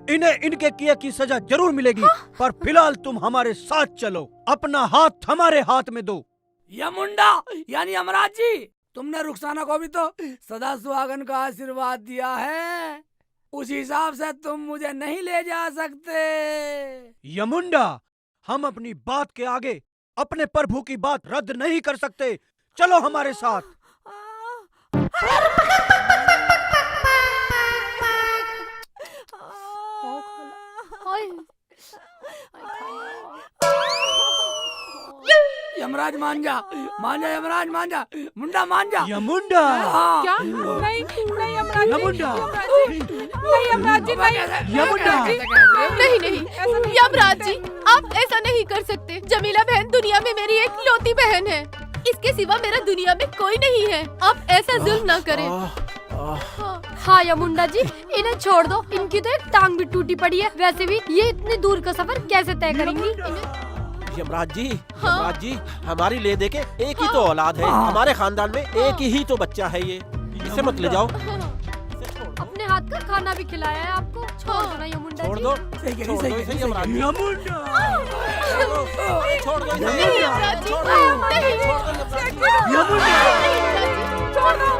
G: इन्हें इनके किए की सजा जरूर मिलेगी, पर फिलहाल तुम हमारे साथ चलो। अपना हाथ हमारे हाथ में दो।
A: यमुंडा यानी यमराज जी, तुमने रुखसाना को भी तो सदा सुहागन का आशीर्वाद दिया है, उस हिसाब से तुम मुझे नहीं ले जा सकते।
G: यमुंडा, हम अपनी बात के आगे अपने प्रभु की बात रद्द नहीं कर सकते। चलो हमारे साथ।
A: यमराज मान जा, मान जा यमराज, मान जा मुंडा, मान जा।
G: यमुंडा,
D: क्या? नहीं नहीं यमराज जी,
G: यमुंडा,
D: नहीं यमराज जी, नहीं
G: यमुंडा,
D: नहीं नहीं यमराज जी, आप ऐसा नहीं कर सकते। जमीला बहन दुनिया में मेरी एक लौती बहन है, इसके सिवा मेरा दुनिया में कोई नहीं है। आप ऐसा जुल्म न करें।
H: हाँ यमुंडा जी, इन्हें छोड़ दो, इनकी तो एक टांग भी टूटी पड़ी है। वैसे भी ये इतनी दूर का सफर कैसे तय करेंगी?
I: यमराज जी, यमराज जी, हमारी ले दे के एक ही तो औलाद है, हमारे खानदान में एक ही तो बच्चा है ये, इसे मत ले जाओ।
H: अपने हाथ का खाना भी खिलाया है आपको, छोड़ दो ना यमुंडा
I: छोड़
H: जी।
I: दो, छोड़ दो इसे यमराज जी।
G: यमुंडा,
I: छोड़ दो इसे,
D: नहीं यमराज जी,
I: छोड़ दो,
D: नहीं
G: यमुंडा,
D: छोड़ दो,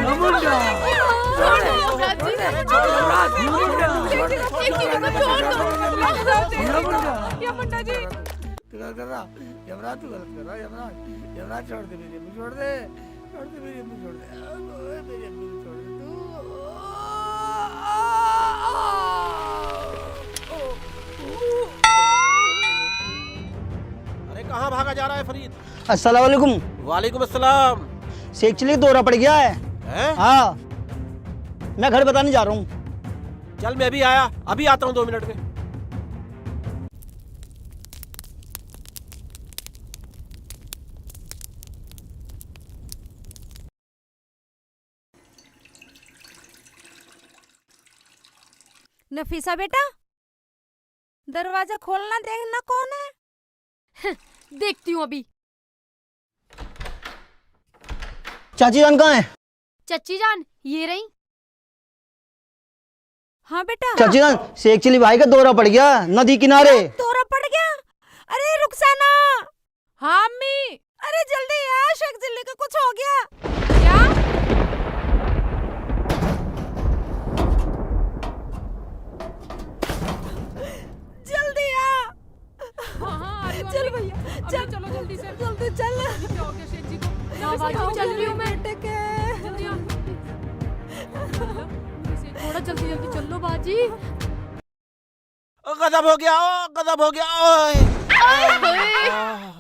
G: यमुंडा,
D: छोड़ दो यमराज जी, छोड़ दो, एक चीज को छोड़ दो यमुंडा जी।
A: तू गलत कर रहा यमराज, तू गलत कर रहा यमराज। यमराज छोड़ दे मेरी अम्मी, छोड़ दे, छोड़ दे मेरी अम्मी, छोड़ दे मेरी अम्मी को छोड़ दे तू।
I: अरे कहाँ भागा जा रहा है फरीद?
J: अस्सलाम वालेकुम।
I: वालेकुम अस्सलाम।
J: शेख चिल्ली दौरा पड़ गया है।
I: हैं?
J: हाँ, मैं घर बताने जा रहा हूँ।
I: चल मैं भी आया, अभी आता हूँ 2 मिनट में।
B: नफीसा बेटा, दरवाजा खोलना, देखना कौन है।
H: देखती हूँ अभी।
J: चाची जान कहाँ है?
H: चच्ची जान ये रही।
B: हाँ बेटा।
J: चाची जान, शेख चिल्ली भाई का दौरा पड़ गया नदी किनारे।
B: दौरा पड़ गया? अरे रुखसाना।
D: हाँ अम्मी।
B: अरे जल्दी आ, शेख चिल्ली का कुछ हो गया।
D: क्या?
B: जल्दी आ।
D: हाँ आ रही हूँ
B: चल
D: अम्मी।
B: भैया,
D: अम्मी,
B: चल।
D: चलो जल्दी से।
B: जल्दी चल।
D: क्या हो गया शेख जी को?
H: हाँ बाजी चल रही हूँ मैं।
B: बेटे के।
D: जल्दी आ। थोड़ा जल्दी जल्दी चल लो बाजी।
I: गजब हो गया, गजब हो गया।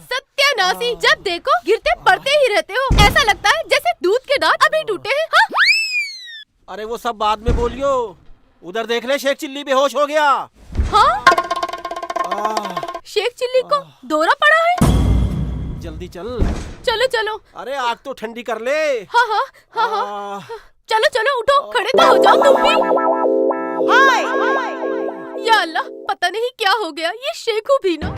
D: सत्यानाशी, जब देखो गिरते पड़ते ही रहते हो। ऐसा लगता है जैसे दूध के दांत अभी टूटे हैं। हाँ?
I: अरे वो सब बाद में बोलियो, उधर देख ले शेख चिल्ली बेहोश हो गया।
D: हाँ? शेख चिल्ली को दौरा पड़ा है।
I: जल्दी चल।
D: चलो चलो।
I: अरे आग तो ठंडी कर ले।
D: हाँ हाँ हाँ हाँ। चलो चलो उठो, खड़े तो हो जाओ तुम भी। या अल्लाह, पता नहीं क्या हो गया ये शेखू भी ना।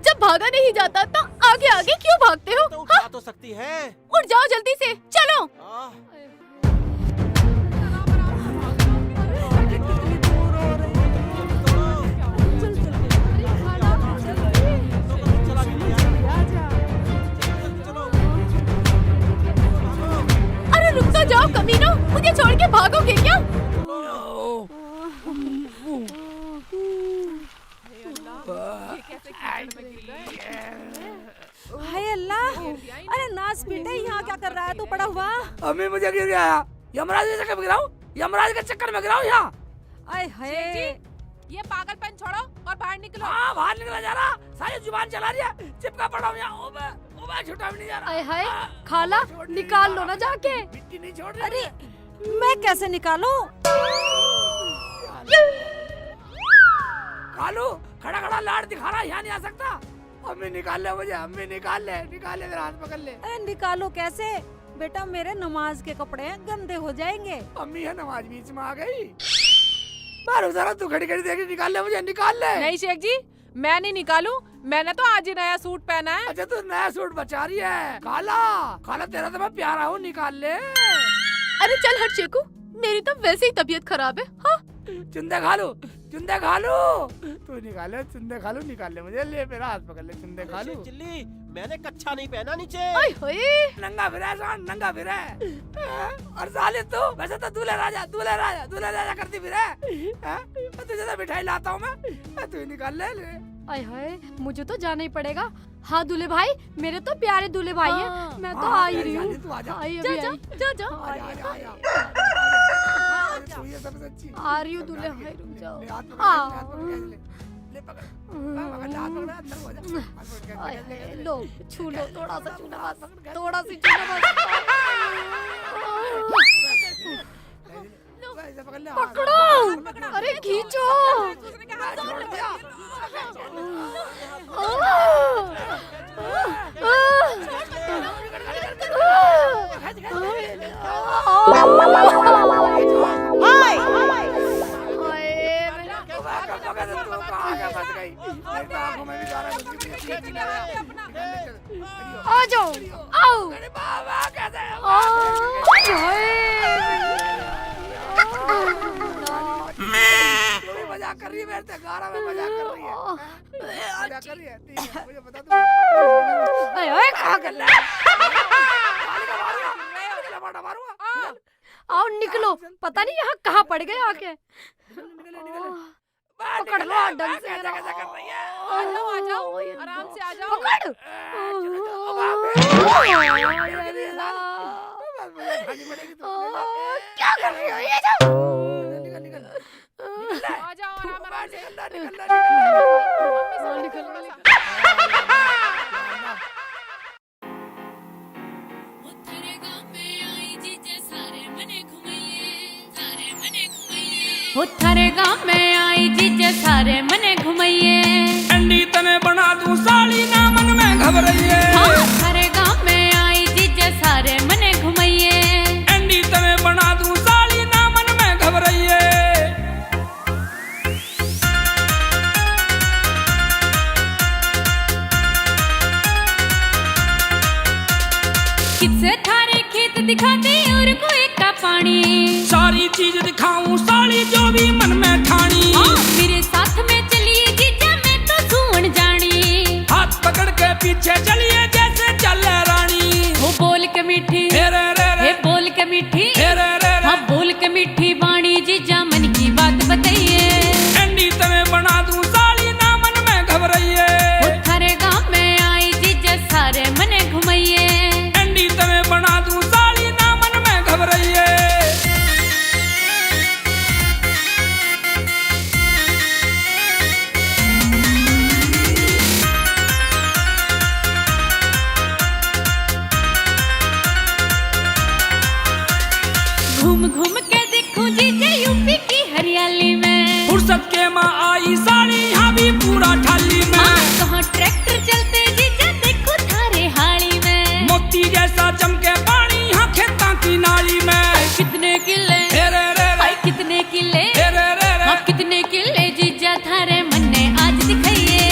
D: जब भागा नहीं जाता तो आगे आगे क्यों भागते हो?
I: तो उठा तो सकती है।
D: उठ जाओ जल्दी से, चलो। अरे रुक तो जाओ कमीनो, मुझे छोड़ के भागोगे क्या?
B: हाय अल्लाह। अरे नास बेटे, यहाँ क्या कर रहा है तू पड़ा हुआ?
A: अम्मी मुझे गिर गया। यमराज के चक्कर में गिरा हूँ, यमराज के चक्कर में गिरा हूँ यहाँ।
B: आय हाय।
D: ये पागलपन छोड़ो और बाहर निकलो।
A: हाँ बाहर निकला जा रहा, सारी जुबान चला रही है, चिपका पड़ा हूँ यहाँ। ओबे छुटा भी नहीं जा रहा।
H: आय हाय, खाला निकाल लो ना जाके।
A: मिट्टी नहीं छोड़ रही।
B: अरे मैं कैसे निकालूं?
A: कालू खड़ा खड़ा लाड़ दिखा रहा, यहाँ नहीं आ सकता। अम्मी निकाल ले मुझे, अम्मी निकाल ले मेरा हाथ पकड़ ले।
B: अरे निकालो कैसे बेटा, मेरे नमाज के कपड़े गंदे हो जाएंगे।
A: अम्मी है नमाज बीच में आ गई। मारो जरा, तू खड़ी खड़ी देखी, निकाल ले मुझे, निकाल ले।
D: नहीं शेख जी, मैं नहीं निकालूं, मैंने तो आज ही नया सूट पहना है।
A: अच्छा तू नया सूट बचा रही है। काला काला तेरा तो मैं प्यारा हूँ, निकाल ले।
D: अरे चल हट शेखू, मेरी तो वैसे ही तबीयत खराब है। हाँ?
A: चुंदे खा लो, चुंदे खा लो। तू निकाल ले, चुंदे खा लो, निकाल ले मुझे, ले मेरा हाथ पकड़ ले, चुंदे खा लो।
I: शेख चिल्ली, मैंने कच्छा नहीं पहना नीचे।
D: ओए होए,
A: नंगा फिरा है, जान नंगा फिरा है। और साले तू वैसे तो दूल्हे राजा करती फिरा है। तुझे तो मिठाई लाता हूँ मैं, तू निकाल ले।
H: आय हाय, मुझे तो जाना ही पड़ेगा। हाँ दूल्हे भाई, मेरे तो प्यारे दूल्हे भाई हैं। मैं तो आ ही रही हूँ।
A: तू आजा,
H: आई
D: जा
H: अभी
D: जा
H: आई।
D: जा जा।
A: तू ये सबसे अच्छी।
H: आ रही हूँ दूल्हे भाई, रुक जाओ।
A: ले हाथ पकड़, ले पकड़, हाथ पकड़, अंदर हो जा।
H: आय हाय, लो छू लो, थोड़ा सा छूना बस, थोड़ा सी छूना बस। पकड़ो, अरे खींचो। आ जाओ, आओ।
A: मजाक कर रही है मेरे से, गारा में मजाक कर रही है। मजाक कर रही है, ठीक है, मुझे बता दो।
H: कहाँ कर रहा है? आओ निकलो, पता नहीं यहाँ कहाँ पड़ गए आके। पकड़ लो ढंग से।
A: कैसा कर रही है?
D: आ जाओ, आराम से आ जाओ।
H: पकड़। क्या कर रही हो ये?
D: आ जाओ आराम से।
A: निकल।
D: निकल।
A: बना दूं साली ना मन में घबराइए।
E: हाँ थारे गांव में आई जीजा सारे मने घुमाइए।
A: एंडी तमे बना दूं साली ना मन में घबराइए।
E: किससे थारे खेत दिखा दे और कोई का पानी।
A: सारी चीज दिखाऊं साली जो भी मन में ठानी।
E: हाँ मेरे साथ में चलिए जीजा मैं तो सुन जानी।
A: हाथ पकड़ के पीछे चलिए जैसे चले रानी।
E: वो बोल के मीठी
A: हे रे रे रे,
E: हे बोल के मीठी
A: हे रे रे रे।
E: हाँ बोल के मीठी वाणी जीजा मन की बात बताइए।
A: एंडी तमे बना दूं साली ना मन में घबराइए।
E: वो थारे गांव में आई जीजा सारे मने घुमाइए।
A: एंडी तमे बना दूं साली ना मन में घबराइए।
E: घूम घूम के देखूं जीजा यूपी की हरियाली में।
A: फुर्सत के माँ आई साली यहाँ भी पूरा ठाली में।
E: हाँ कहाँ ट्रैक्टर चलते जीजा देखो थारे हाली में।
A: मोती जैसा चमके पानी यहाँ खेता की नाली में।
E: कितने किले
A: हे रे रे रे,
E: भाई कितने किले
A: हे रे रे रे।
E: हाँ कितने किले जीजा थारे मन ने आज दिखाइए।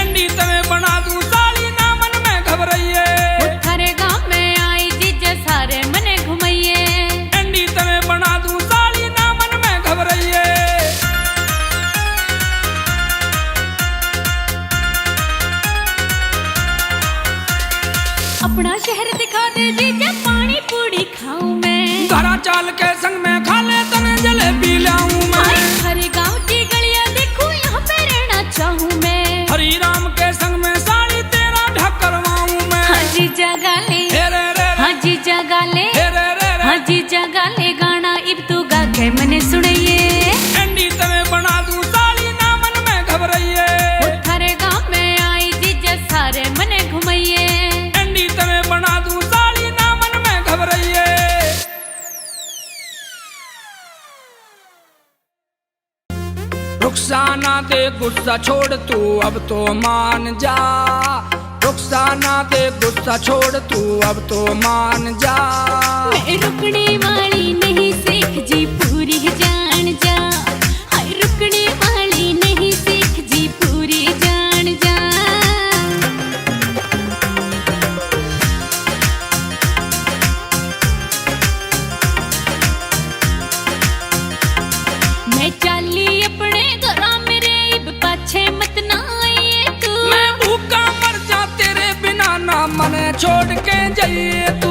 A: एंडी तमे बना दूं साली ना मन में घबराइए।
E: वो थारे गांव में आई जीजा सारे मने घुमाइए।
A: एंडी तमे बना दूं साली ना मन में घबराइए।
E: अपना शहर दिखा दे जीजा पानी पूरी खाऊं मैं।
A: घरा चाल के संग में खा ले तने जलेबी लाऊं मैं।
E: हरे गांव की गलियां देखूं यहाँ पे रहना चाहूं मैं।
A: हरी राम के संग में साली तेरा ढक करवाऊं मैं।
E: हाँ जीजा गाले
A: हे रे रे रे,
E: हाँ जीजा गाले
A: हे रे रे रे।
E: हाँ जीजा गाले गाना इब तू गा के मने सुनाइए।
A: एंडी तमे बना दूं साली ना मन में घबराइए।
E: वो थारे गांव में आई जीजा सारे मने घुमाइए।
A: एंडी तमे बना दूं साली ना मन में घबराइए। रुखसाना दे गुस्सा छोड़ तू अब तो मान जा। रुखसाना दे गुस्सा छोड़ तू अब तो मान जा।
E: मैं रुकने वाली नहीं सीख जी पूरी जान जा। हाय रुकने वाली नहीं सीख जी पूरी जान जा। मैं चाली अपने घरा मेरे इब पाछे मत ना आइए तू।
A: मैं भूखा मर जा तेरे बिना ना मने छोड़ के जाइए तू।